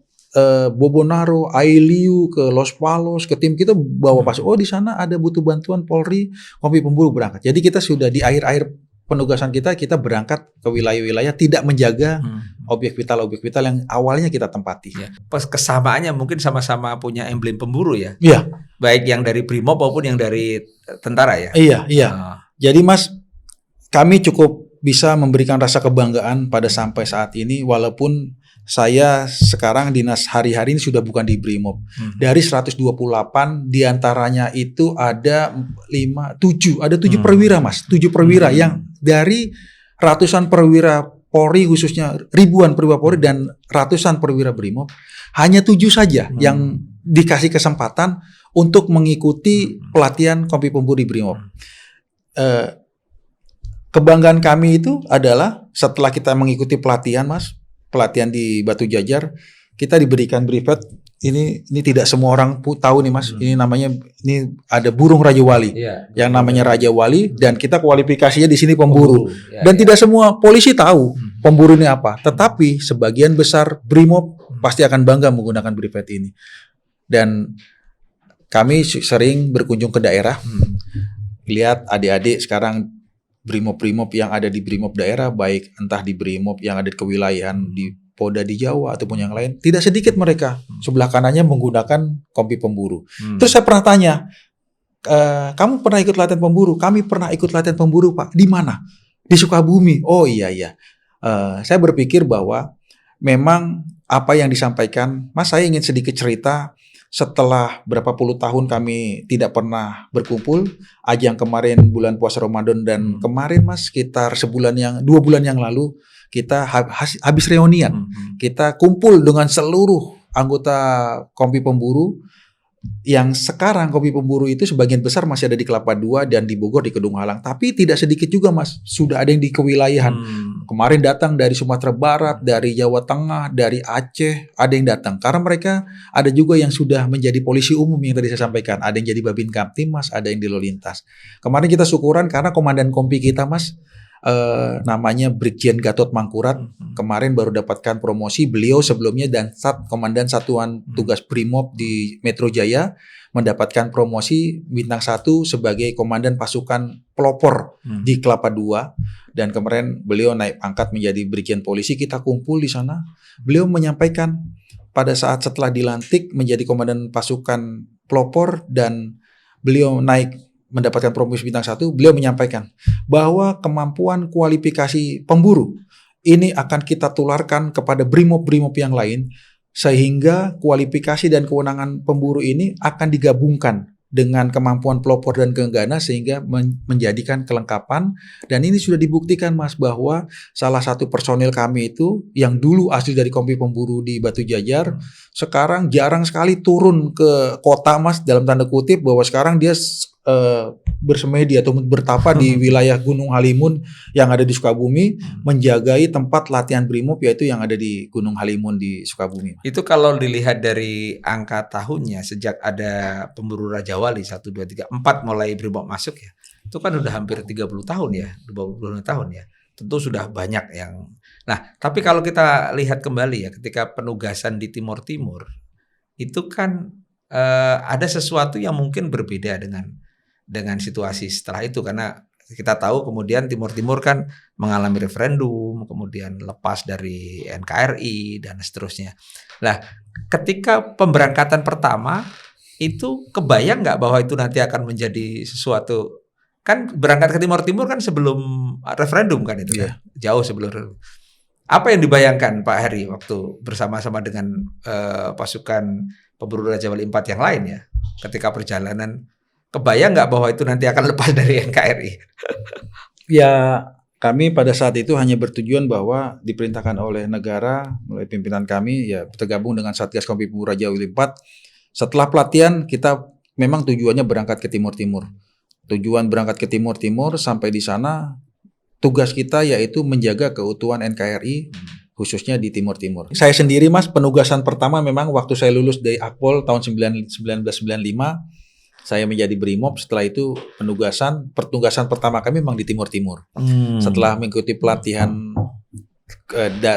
Bobonaro, Ailiu, ke Los Palos, ke tim kita bawa pasukan. Oh di sana ada butuh bantuan Polri, Kompi Pemburu berangkat. Jadi kita sudah di akhir-akhir penugasan kita berangkat ke wilayah-wilayah, tidak menjaga objek vital yang awalnya kita tempati. Ya. Kesamaannya mungkin sama-sama punya emblem pemburu ya. Iya. Baik yang dari Brimob maupun yang dari tentara ya. Iya. Jadi Mas, kami cukup bisa memberikan rasa kebanggaan pada sampai saat ini, walaupun saya sekarang dinas hari-hari ini sudah bukan di Brimob. Dari 128 diantaranya itu ada 7 perwira Mas, 7 perwira yang dari ratusan perwira Polri, khususnya ribuan perwira Polri dan ratusan perwira Brimob, hanya 7 saja yang dikasih kesempatan untuk mengikuti pelatihan Kompi Pemburu di Brimob. Kebanggaan kami itu adalah setelah kita mengikuti pelatihan Mas, pelatihan di Batu Jajar, kita diberikan brevet. Ini tidak semua orang tahu nih Mas. Ini namanya, ini ada burung Raja Wali, yang namanya Raja Wali, dan kita kualifikasinya di sini pemburu. Dan tidak semua polisi tahu pemburu ini apa. Tetapi sebagian besar Brimob pasti akan bangga menggunakan brevet ini. Dan kami sering berkunjung ke daerah, lihat adik-adik sekarang Brimob-Brimob yang ada di Brimob daerah, baik entah di Brimob yang ada di kewilayahan di Polda di Jawa ataupun yang lain, tidak sedikit mereka sebelah kanannya menggunakan Kompi Pemburu. Terus saya pernah tanya, kamu pernah ikut latihan pemburu? Kami pernah ikut latihan pemburu Pak. Di mana? Di Sukabumi. Oh iya. Saya berpikir bahwa memang apa yang disampaikan, Mas, saya ingin sedikit cerita. Setelah berapa puluh tahun kami tidak pernah berkumpul, ajang kemarin bulan puasa Ramadan dan kemarin Mas sekitar 2 bulan yang lalu kita habis reunian. Kita kumpul dengan seluruh anggota Kompi Pemburu yang sekarang Kompi Pemburu itu sebagian besar masih ada di Kelapa II dan di Bogor di Kedung Halang, tapi tidak sedikit juga Mas, sudah ada yang di kewilayahan. Kemarin datang dari Sumatera Barat, dari Jawa Tengah, dari Aceh, ada yang datang. Karena mereka ada juga yang sudah menjadi polisi umum yang tadi saya sampaikan, ada yang jadi Babin Kamtibmas, ada yang di Lalu Lintas. Kemarin kita syukuran karena komandan Kompi kita Mas, namanya Brigjen Gatot Mangkurat, kemarin baru dapatkan promosi. Beliau sebelumnya komandan Satuan Tugas Brimob di Metro Jaya, mendapatkan promosi bintang 1 sebagai komandan pasukan pelopor di Kelapa II, dan kemarin beliau naik pangkat menjadi Brigjen Polisi. Kita kumpul di sana, beliau menyampaikan pada saat setelah dilantik menjadi komandan pasukan pelopor dan beliau naik mendapatkan promosi bintang 1, beliau menyampaikan bahwa kemampuan kualifikasi pemburu ini akan kita tularkan kepada Brimob-Brimob yang lain, sehingga kualifikasi dan kewenangan pemburu ini akan digabungkan dengan kemampuan pelopor dan gegana sehingga menjadikan kelengkapan. Dan ini sudah dibuktikan Mas, bahwa salah satu personil kami itu yang dulu asli dari Kompi Pemburu di Batu Jajar, sekarang jarang sekali turun ke kota Mas, dalam tanda kutip, bahwa sekarang dia bersemedi atau bertapa di wilayah Gunung Halimun yang ada di Sukabumi, menjagai tempat latihan BRIMOB yaitu yang ada di Gunung Halimun di Sukabumi. Itu kalau dilihat dari angka tahunnya sejak ada pemburu Raja Wali 1, 2, 3, 4 mulai BRIMOB masuk ya. Itu kan udah hampir 30 tahun ya, 20 tahun ya. Tentu sudah banyak yang. Nah, tapi kalau kita lihat kembali ya ketika penugasan di Timur Timur itu kan ada sesuatu yang mungkin berbeda dengan situasi setelah itu, karena kita tahu kemudian Timur Timur kan mengalami referendum, kemudian lepas dari NKRI dan seterusnya. Nah, ketika pemberangkatan pertama itu kebayang nggak bahwa itu nanti akan menjadi sesuatu, kan berangkat ke Timur Timur kan sebelum referendum kan itu kan, jauh sebelum referendum. Apa yang dibayangkan Pak Heri waktu bersama-sama dengan pasukan pemburu Raja Wali 4 yang lain ya, ketika perjalanan? Kebayang nggak bahwa itu nanti akan lepas dari NKRI? Ya, kami pada saat itu hanya bertujuan bahwa diperintahkan oleh negara melalui pimpinan kami ya tergabung dengan Satgas Kompi Pemburu Raja Wali 4. Setelah pelatihan kita memang tujuannya berangkat ke Timur Timur. Tujuan berangkat ke Timur Timur, sampai di sana tugas kita yaitu menjaga keutuhan NKRI khususnya di Timur Timur. Saya sendiri Mas, penugasan pertama memang waktu saya lulus dari Akpol tahun 1995. Saya menjadi BRIMOB, setelah itu pertugasan pertama kami memang di Timur Timur. Setelah mengikuti pelatihan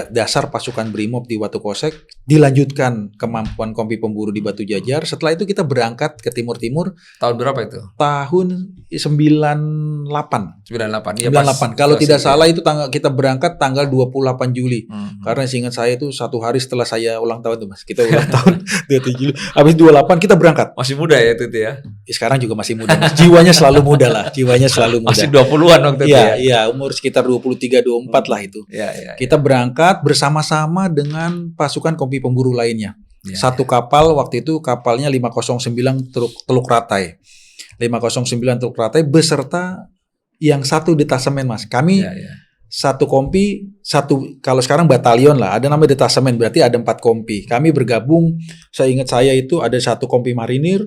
dasar pasukan BRIMOB di Watu Kosek, dilanjutkan kemampuan Kompi Pemburu di Batu Jajar. Setelah itu kita berangkat ke Timur Timur. Tahun berapa itu? Tahun 98. 98. Ya, 98. Kalau tidak salah itu kita berangkat tanggal 28 Juli. Karena seingat saya itu satu hari setelah saya ulang tahun tuh Mas. Kita ulang tahun 27 Juli. Habis 28 kita berangkat. Masih muda ya itu ya? Sekarang juga masih muda. Jiwanya selalu muda lah. Jiwanya selalu muda. Masih 20-an waktu itu ya? Iya, umur sekitar 23-24 lah itu. Iya. Kita berangkat bersama-sama dengan pasukan Kompi Pemburu lainnya. Satu kapal, waktu itu kapalnya 509 Teluk Ratai. 509 Teluk Ratai beserta yang satu detasemen Mas. Kami satu kompi, kalau sekarang batalion lah, ada namanya detasemen, berarti ada 4 kompi. Kami bergabung, saya ingat saya itu ada satu kompi marinir,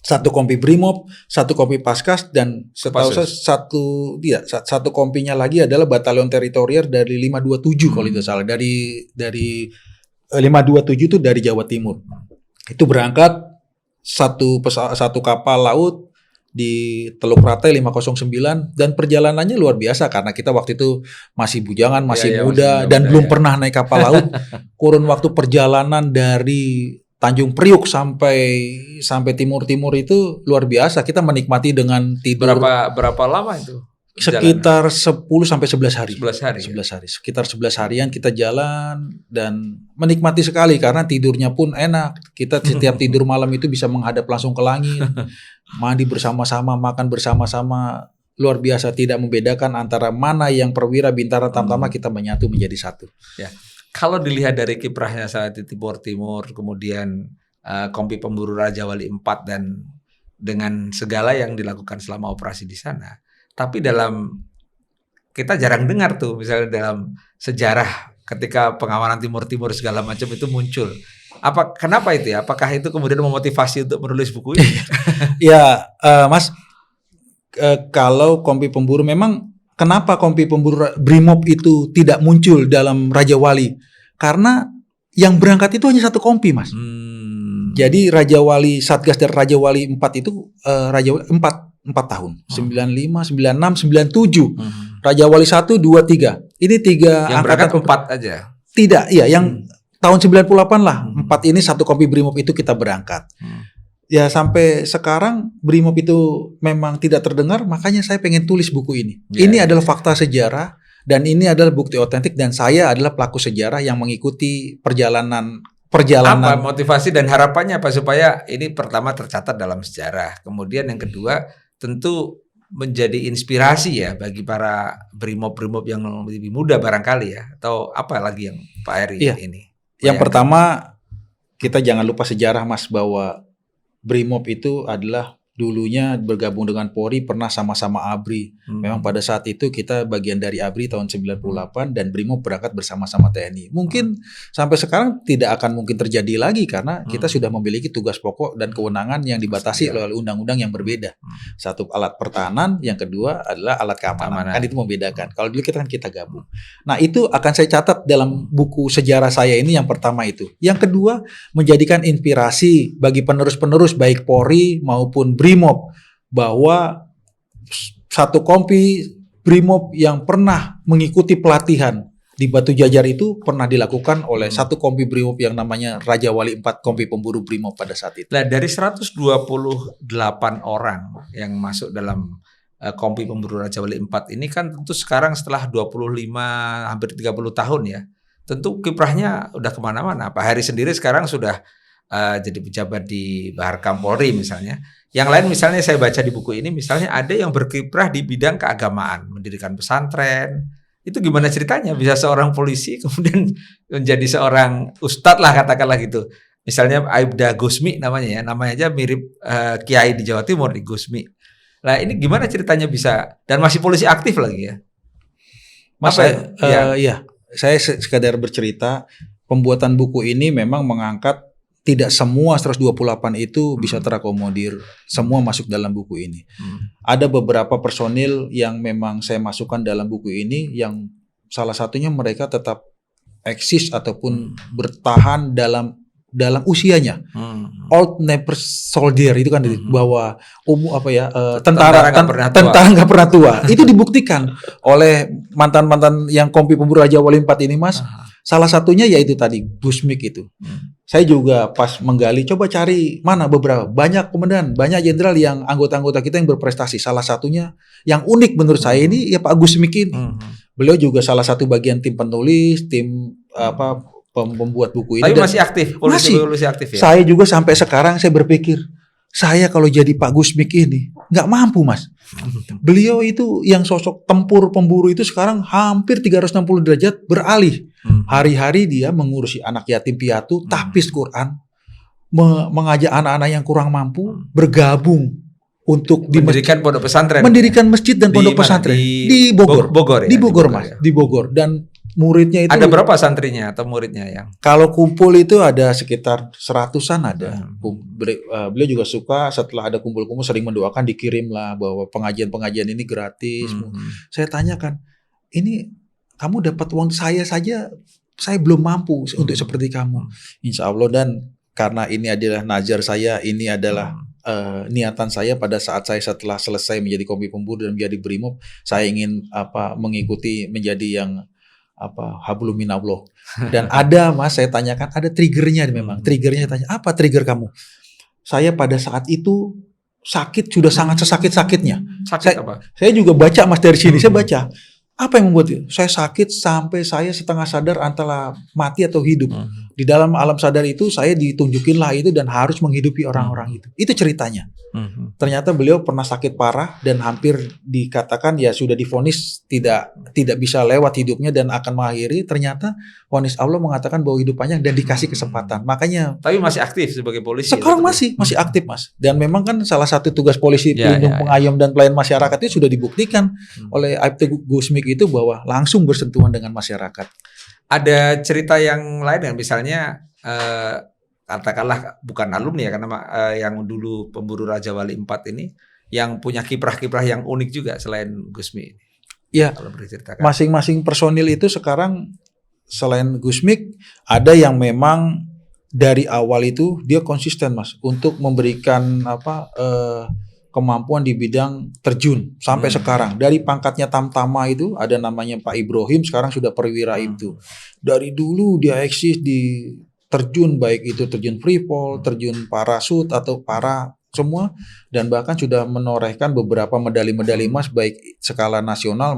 satu kompi BRIMOB, satu kompi Paskas, dan setahu saya satu kompinya lagi adalah batalion teritorial dari 527 kalau tidak salah, dari 527 itu dari Jawa Timur. Itu berangkat satu kapal laut di Teluk Ratai 509, dan perjalanannya luar biasa karena kita waktu itu masih bujangan, masih muda dan belum pernah naik kapal laut. Kurun waktu perjalanan dari Tanjung Priuk sampai Timur Timur itu luar biasa. Kita menikmati dengan tidur. Berapa lama itu? Sekitar 10 sampai 11 hari. 11 hari. 11 hari. Sekitar 11 harian kita jalan dan menikmati sekali karena tidurnya pun enak. Kita setiap tidur malam itu bisa menghadap langsung ke langit. Mandi bersama-sama, makan bersama-sama. Luar biasa, tidak membedakan antara mana yang perwira, bintara, tamtama, kita menyatu menjadi satu. Ya. Kalau dilihat dari kiprahnya saat di Timur Timur, kemudian Kompi Pemburu Raja Wali 4 dan dengan segala yang dilakukan selama operasi di sana. Tapi kita jarang dengar tuh misalnya dalam sejarah ketika pengamanan Timur Timur segala macam itu muncul. Kenapa itu ya? Apakah itu kemudian memotivasi untuk menulis buku ini? Ya, Mas, kalau Kompi Pemburu memang kenapa Kompi Pemburu BRIMOB itu tidak muncul dalam Raja Wali? Karena yang berangkat itu hanya satu kompi, Mas. Jadi Raja Wali, Satgas dari Raja Wali 4 itu Raja Wali 4 tahun. 95, 96, 97. Raja Wali 1, 2, 3. Ini 3 yang angkatan 4 aja. Tidak, iya yang tahun 98 lah. 4 ini satu kompi BRIMOB itu kita berangkat. Ya sampai sekarang BRIMOB itu memang tidak terdengar, makanya saya pengen tulis buku ini. Ini adalah fakta sejarah dan ini adalah bukti otentik, dan saya adalah pelaku sejarah yang mengikuti perjalanan. Apa motivasi dan harapannya apa supaya ini pertama tercatat dalam sejarah, kemudian yang kedua tentu menjadi inspirasi ya bagi para BRIMOB yang lebih muda barangkali ya, atau apa lagi yang Pak Heri ini? Yang pertama, kita jangan lupa sejarah Mas, bahwa BRIMOB itu adalah dulunya bergabung dengan Polri, pernah sama-sama ABRI. Memang pada saat itu kita bagian dari ABRI tahun 98 dan Brimob berangkat bersama-sama TNI. Mungkin sampai sekarang tidak akan mungkin terjadi lagi karena kita sudah memiliki tugas pokok dan kewenangan yang dibatasi oleh undang-undang yang berbeda. Satu alat pertahanan, yang kedua adalah alat keamanan. Kan itu membedakan. Kalau dulu kita gabung. Nah, itu akan saya catat dalam buku sejarah saya ini, yang pertama itu. Yang kedua, menjadikan inspirasi bagi penerus-penerus baik Polri maupun Brimob, bahwa satu kompi Brimob yang pernah mengikuti pelatihan di Batu Jajar itu pernah dilakukan oleh satu kompi Brimob yang namanya Raja Wali IV, kompi pemburu Brimob pada saat itu. Nah, dari 128 orang yang masuk dalam kompi pemburu Raja Wali IV ini kan tentu sekarang setelah 25 hampir 30 tahun ya, tentu kiprahnya udah kemana-mana. Pak Heri sendiri sekarang sudah jadi pejabat di Baharkam Polri misalnya. Yang lain misalnya saya baca di buku ini, misalnya ada yang berkiprah di bidang keagamaan, mendirikan pesantren. Itu gimana ceritanya bisa seorang polisi kemudian menjadi seorang ustadz lah, katakanlah gitu. Misalnya Aibda Gusmi namanya ya, namanya aja mirip kiai di Jawa Timur, di Gusmi. Nah, ini gimana ceritanya bisa, dan masih polisi aktif lagi ya? Mas, saya sekadar bercerita, pembuatan buku ini memang mengangkat tidak semua 128 itu bisa terakomodir, semua masuk dalam buku ini. Ada beberapa personil yang memang saya masukkan dalam buku ini, yang salah satunya mereka tetap eksis ataupun bertahan dalam usianya. Old never soldier itu kan, bahwa tentara nggak pernah tua. Itu dibuktikan oleh mantan-mantan yang kompi pemburu Raja Wali IV ini, Mas. Salah satunya yaitu tadi Gusmik itu. Saya juga pas menggali, coba cari mana beberapa, banyak komandan, banyak jenderal yang anggota-anggota kita yang berprestasi. Salah satunya yang unik menurut saya ini ya Pak Gusmik ini. Beliau juga salah satu bagian tim penulis, tim pembuat buku ini. Tapi masih aktif, polisi aktif ya. Saya juga sampai sekarang saya berpikir, saya kalau jadi Pak Gusmik ini nggak mampu, Mas. Beliau itu yang sosok tempur pemburu itu sekarang hampir 360 derajat beralih. Hari-hari dia mengurusi anak yatim piatu, tahfiz Quran, mengajak anak-anak yang kurang mampu bergabung untuk mendirikan pondok pesantren. Mendirikan masjid dan pondok pesantren di Bogor. Di Bogor, Mas. Di Bogor. Dan muridnya itu ada berapa santrinya atau muridnya yang? Kalau kumpul itu ada sekitar 100-an ada. Beliau juga suka setelah ada kumpul-kumpul sering mendoakan, dikirim lah bahwa pengajian-pengajian ini gratis. Saya tanyakan, ini kamu dapat uang, saya saja saya belum mampu untuk seperti kamu. Insya Allah, dan karena ini adalah nazar saya, ini adalah niatan saya pada saat saya setelah selesai menjadi kompi pemburu dan menjadi Brimob, saya ingin mengikuti menjadi yang hablum minallah. Dan ada, Mas, saya tanyakan, ada triggernya memang. Triggernya saya tanya, apa trigger kamu? Saya pada saat itu sakit, sudah sangat sesakit-sakitnya. Apa? Saya juga baca, Mas, dari sini saya baca. Apa yang membuat itu? Saya sakit sampai saya setengah sadar antara mati atau hidup. Di dalam alam sadar itu saya ditunjukinlah itu dan harus menghidupi orang-orang itu. Itu ceritanya. Ternyata beliau pernah sakit parah dan hampir dikatakan ya sudah divonis tidak bisa lewat hidupnya dan akan mengakhiri. Ternyata vonis Allah mengatakan bahwa hidup panjang dan dikasih kesempatan. Makanya. Tapi masih aktif sebagai polisi. Sekarang masih aktif, Mas. Dan memang kan salah satu tugas polisi pelindung pengayom dan pelayan masyarakat itu sudah dibuktikan oleh Aibda Gusmik itu bahwa langsung bersentuhan dengan masyarakat. Ada cerita yang lain yang misalnya katakanlah bukan alumni ya, karena yang dulu pemburu Raja Wali IV ini yang punya kiprah-kiprah yang unik juga selain Gusmi. Ya, masing-masing personil itu sekarang selain Gusmik ada yang memang dari awal itu dia konsisten, Mas, untuk memberikan kemampuan di bidang terjun sampai sekarang. Dari pangkatnya tamtama itu ada namanya Pak Ibrahim, sekarang sudah perwira itu. Dari dulu dia eksis di terjun, baik itu terjun free fall, terjun parasut atau para semua, dan bahkan sudah menorehkan beberapa medali-medali emas baik skala nasional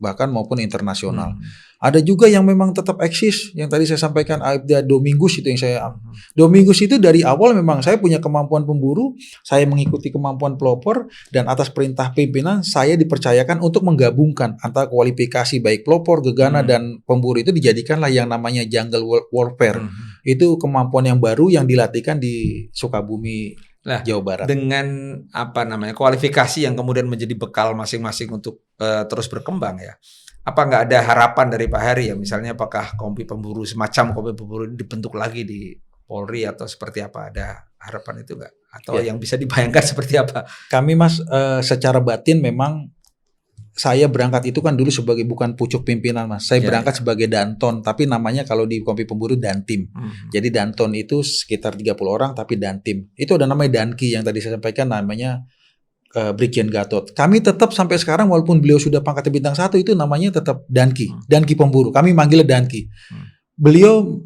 bahkan maupun internasional. Ada juga yang memang tetap eksis, yang tadi saya sampaikan Aibda Domingus itu yang saya. Domingus itu dari awal memang saya punya kemampuan pemburu, saya mengikuti kemampuan pelopor, dan atas perintah pimpinan saya dipercayakan untuk menggabungkan antara kualifikasi baik pelopor, gegana dan pemburu itu dijadikanlah yang namanya jungle warfare. Itu kemampuan yang baru yang dilatihkan di Sukabumi Nah, Jawa Barat. dengan apa namanya kualifikasi yang kemudian menjadi bekal masing-masing untuk terus berkembang ya. Apa nggak ada harapan dari Pak Heri ya, misalnya apakah kompi pemburu semacam kompi pemburu ini dibentuk lagi di Polri atau seperti apa? Ada harapan itu nggak? Atau Ya. yang bisa dibayangkan seperti apa? Kami Mas secara batin memang saya berangkat itu kan dulu sebagai bukan pucuk pimpinan Mas. Saya Ya, berangkat sebagai danton, tapi namanya kalau di kompi pemburu dantim. Jadi danton itu sekitar 30 orang tapi dantim. Itu ada namanya Danki yang tadi saya sampaikan namanya Brigjen Gatot. Kami tetap sampai sekarang walaupun beliau sudah pangkat bintang 1 itu namanya tetap Danki, Danki pemburu. Kami manggilnya Danki. Beliau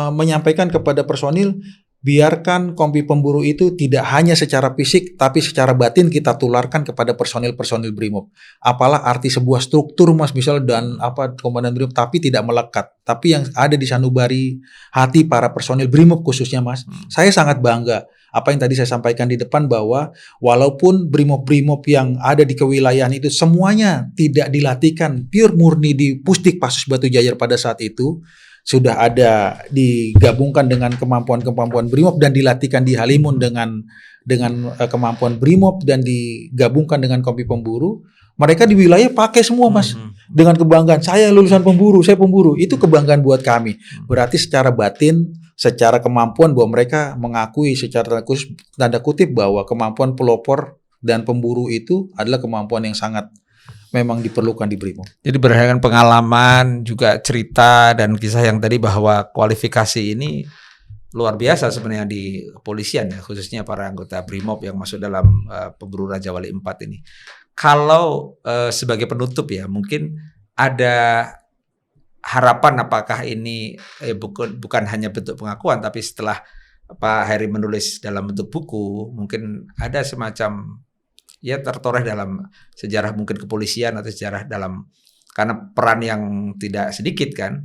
menyampaikan kepada personil, biarkan kompi pemburu itu tidak hanya secara fisik tapi secara batin kita tularkan kepada personil-personil Brimob. Apalah arti sebuah struktur Mas, misal dan apa komandan Brimob tapi tidak melekat. Tapi yang ada di sanubari hati para personil Brimob khususnya Mas. Saya sangat bangga apa yang tadi saya sampaikan di depan bahwa walaupun Brimob-Brimob yang ada di kewilayahan itu semuanya tidak dilatihkan pure murni di Pusdik Pasus Batu Jajar pada saat itu, sudah ada digabungkan dengan kemampuan-kemampuan Brimob dan dilatihkan di Halimun dengan kemampuan Brimob dan digabungkan dengan kompi pemburu, mereka di wilayah pakai semua Mas. Dengan kebanggaan, saya lulusan pemburu, saya pemburu. Itu kebanggaan buat kami. Berarti secara batin, secara kemampuan bahwa mereka mengakui secara tanda kutip bahwa kemampuan pelopor dan pemburu itu adalah kemampuan yang sangat memang diperlukan di Brimob. Jadi berdasarkan pengalaman, juga cerita dan kisah yang tadi bahwa kualifikasi ini luar biasa sebenarnya di kepolisian ya, khususnya para anggota Brimob yang masuk dalam pemburu Raja Wali 4 ini. Kalau sebagai penutup ya, mungkin ada harapan apakah ini bukan hanya bentuk pengakuan, tapi setelah Pak Heri menulis dalam bentuk buku, mungkin ada semacam ya tertoreh dalam sejarah mungkin kepolisian atau sejarah dalam, karena peran yang tidak sedikit kan,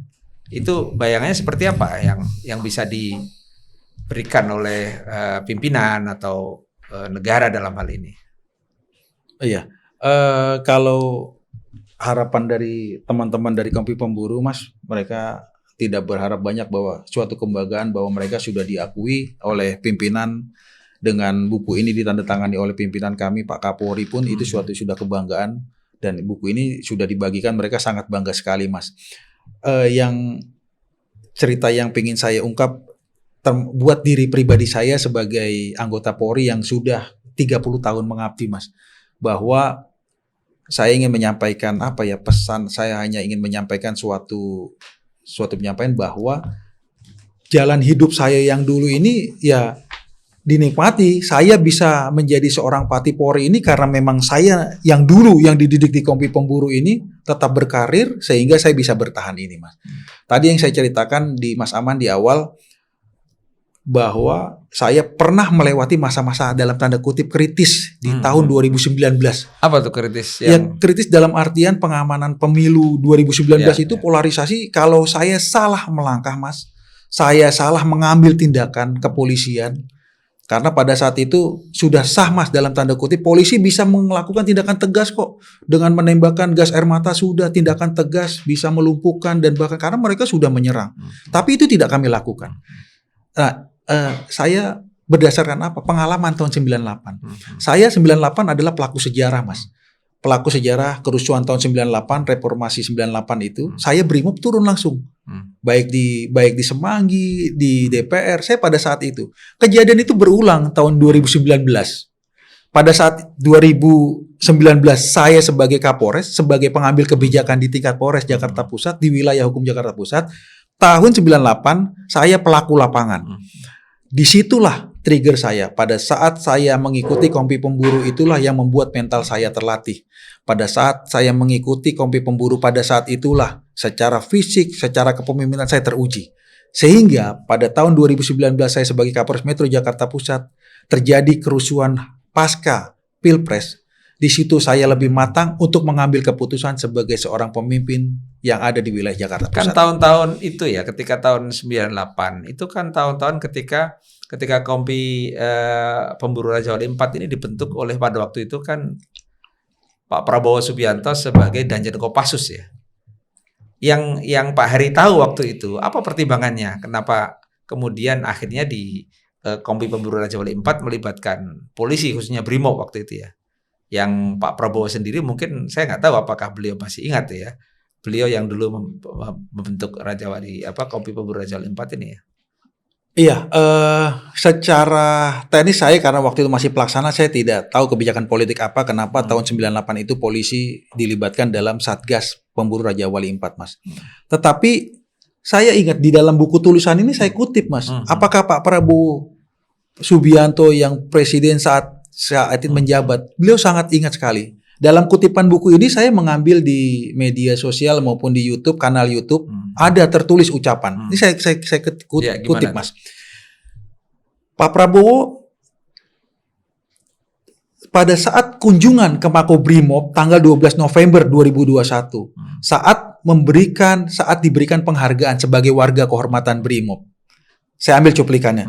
itu bayangannya seperti apa yang bisa diberikan oleh pimpinan atau negara dalam hal ini? Iya, kalau harapan dari teman-teman dari kompi pemburu Mas, mereka tidak berharap banyak bahwa suatu kebanggaan bahwa mereka sudah diakui oleh pimpinan. Dengan buku ini ditandatangani oleh pimpinan kami, Pak Kapolri pun itu suatu sudah kebanggaan, dan buku ini sudah dibagikan, mereka sangat bangga sekali Mas. Yang cerita yang ingin saya ungkap buat diri pribadi saya sebagai anggota Polri yang sudah 30 tahun mengabdi Mas, bahwa saya ingin menyampaikan pesan, saya hanya ingin menyampaikan suatu penyampaian bahwa jalan hidup saya yang dulu ini ya dinikmati. Saya bisa menjadi seorang Pati Polri ini karena memang saya yang dulu yang dididik di kompi pemburu ini tetap berkarir sehingga saya bisa bertahan ini Mas. Tadi yang saya ceritakan di Mas Aman di awal bahwa saya pernah melewati masa-masa dalam tanda kutip kritis di tahun 2019. Apa tuh kritis? Ya kritis dalam artian pengamanan pemilu 2019 itu polarisasi. Kalau saya salah melangkah Mas, saya salah mengambil tindakan kepolisian. Karena pada saat itu sudah sah Mas dalam tanda kutip, polisi bisa melakukan tindakan tegas kok. Dengan menembakkan gas air mata sudah tindakan tegas, bisa melumpuhkan dan bahkan karena mereka sudah menyerang. Tapi itu tidak kami lakukan. Nah, saya berdasarkan apa? Pengalaman tahun 98. Saya 98 adalah pelaku sejarah Mas. Pelaku sejarah kerusuhan tahun 98, reformasi 98 itu, saya Brimob turun langsung. Baik di Semanggi, di DPR, saya pada saat itu. Kejadian itu berulang tahun 2019. Pada saat 2019 saya sebagai Kapolres, sebagai pengambil kebijakan di tingkat Polres Jakarta Pusat, di wilayah hukum Jakarta Pusat, tahun 98 saya pelaku lapangan. Disitulah trigger saya. Pada saat saya mengikuti kompi pemburu itulah yang membuat mental saya terlatih. Pada saat saya mengikuti kompi pemburu pada saat itulah secara fisik, secara kepemimpinan saya teruji. Sehingga pada tahun 2019 saya sebagai Kapolres Metro Jakarta Pusat terjadi kerusuhan pasca Pilpres. Di situ saya lebih matang untuk mengambil keputusan sebagai seorang pemimpin yang ada di wilayah Jakarta Pusat. Kan tahun-tahun itu ya, ketika tahun 98 itu kan tahun-tahtahun ketika kompi pemburu Raja Wali 4 ini dibentuk oleh pada waktu itu kan Pak Prabowo Subianto sebagai Danjen Kopassus ya. Yang Pak Heri tahu waktu itu apa pertimbangannya? Kenapa kemudian akhirnya Kompi Pemburu Raja Wali 4 melibatkan polisi khususnya Brimob waktu itu ya. Yang Pak Prabowo sendiri mungkin saya nggak tahu apakah beliau masih ingat ya. Beliau yang dulu membentuk Kompi Pemburu Raja Wali 4 ini ya. Iya, secara teknis saya karena waktu itu masih pelaksana, saya tidak tahu kebijakan politik apa, kenapa tahun 98 itu polisi dilibatkan dalam Satgas Pemburu Raja Wali 4, Mas. Tetapi saya ingat di dalam buku tulisan ini saya kutip, Mas. Apakah Pak Prabowo Subianto yang presiden saat itu menjabat, beliau sangat ingat sekali. Dalam kutipan buku ini saya mengambil di media sosial maupun di YouTube, kanal YouTube, ada tertulis ucapan. Ini saya kutip, Mas. Pak Prabowo pada saat kunjungan ke Makobrimob tanggal 12 November 2021, saat diberikan penghargaan sebagai warga kehormatan Brimob. Saya ambil cuplikannya.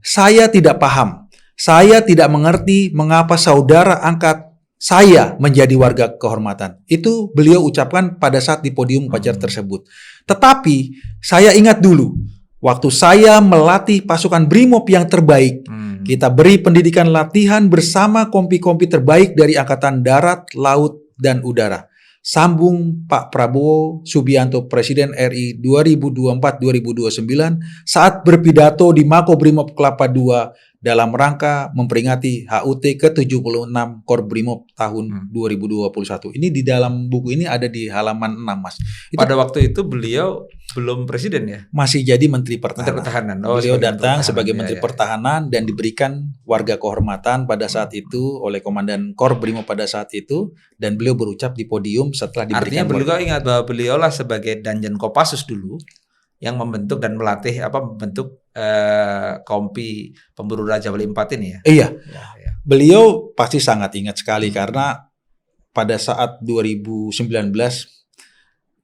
Saya tidak paham. Saya tidak mengerti mengapa saudara angkat saya menjadi warga kehormatan. Itu beliau ucapkan pada saat di podium upacara tersebut. Tetapi saya ingat dulu, waktu saya melatih pasukan Brimob yang terbaik, kita beri pendidikan latihan bersama kompi-kompi terbaik dari Angkatan Darat, Laut, dan Udara. Sambung Pak Prabowo Subianto Presiden RI 2024-2029 saat berpidato di Makobrimob Kelapa II dalam rangka memperingati HUT ke-76 Korbrimob tahun 2021. Ini di dalam buku ini ada di halaman 6, Mas. Pada waktu itu beliau belum presiden ya? Masih jadi Menteri Pertahanan. Menteri Pertahanan. Beliau datang sebagai Menteri Pertahanan dan diberikan warga kehormatan pada saat itu oleh Komandan Korbrimob pada saat itu, dan beliau berucap di podium setelah diberikan. Artinya beliau ingat bahwa beliaulah sebagai Danjen Kopassus dulu yang membentuk dan melatih membentuk Kompi Pemburu Raja Wali 4 ini ya. Iya. Beliau pasti sangat ingat sekali karena pada saat 2019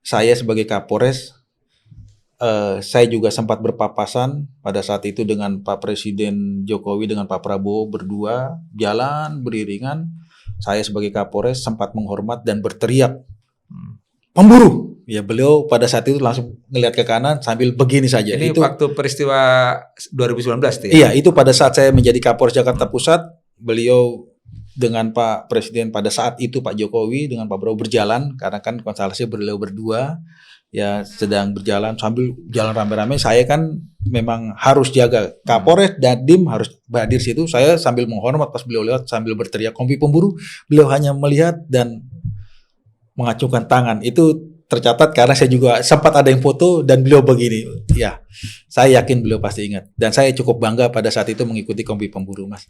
saya sebagai Kapolres, saya juga sempat berpapasan pada saat itu dengan Pak Presiden Jokowi dengan Pak Prabowo berdua jalan beriringan. Saya sebagai Kapolres sempat menghormat dan berteriak pemburu. Ya, beliau pada saat itu langsung ngelihat ke kanan sambil begini saja. Ini itu waktu peristiwa 2019 itu ya? Iya, itu pada saat saya menjadi Kapolres Jakarta Pusat, beliau dengan Pak Presiden pada saat itu Pak Jokowi dengan Pak Prabowo berjalan, karena kan konstelasi beliau berdua ya sedang berjalan sambil jalan rame-rame. Saya kan memang harus jaga Kapolres dan Dim harus hadir situ. Saya sambil menghormat pas beliau lewat sambil berteriak kompi pemburu, beliau hanya melihat dan mengacungkan tangan. Itu tercatat karena saya juga sempat ada yang foto dan beliau begini. Ya, saya yakin beliau pasti ingat. Dan saya cukup bangga pada saat itu mengikuti kompi pemburu, Mas.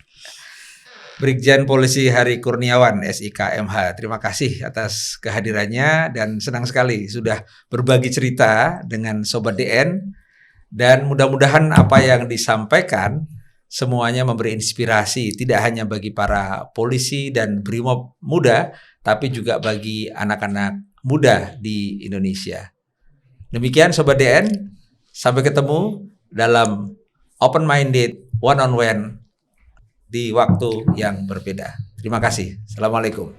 Brigjen Polisi Hari Kurniawan, SIK MH. Terima kasih atas kehadirannya dan senang sekali sudah berbagi cerita dengan Sobat DN. Dan mudah-mudahan apa yang disampaikan semuanya memberi inspirasi tidak hanya bagi para polisi dan Brimob muda, tapi juga bagi anak-anak muda di Indonesia. Demikian Sobat DN, sampai ketemu dalam Open Minded One on One di waktu yang berbeda. Terima kasih. Assalamualaikum.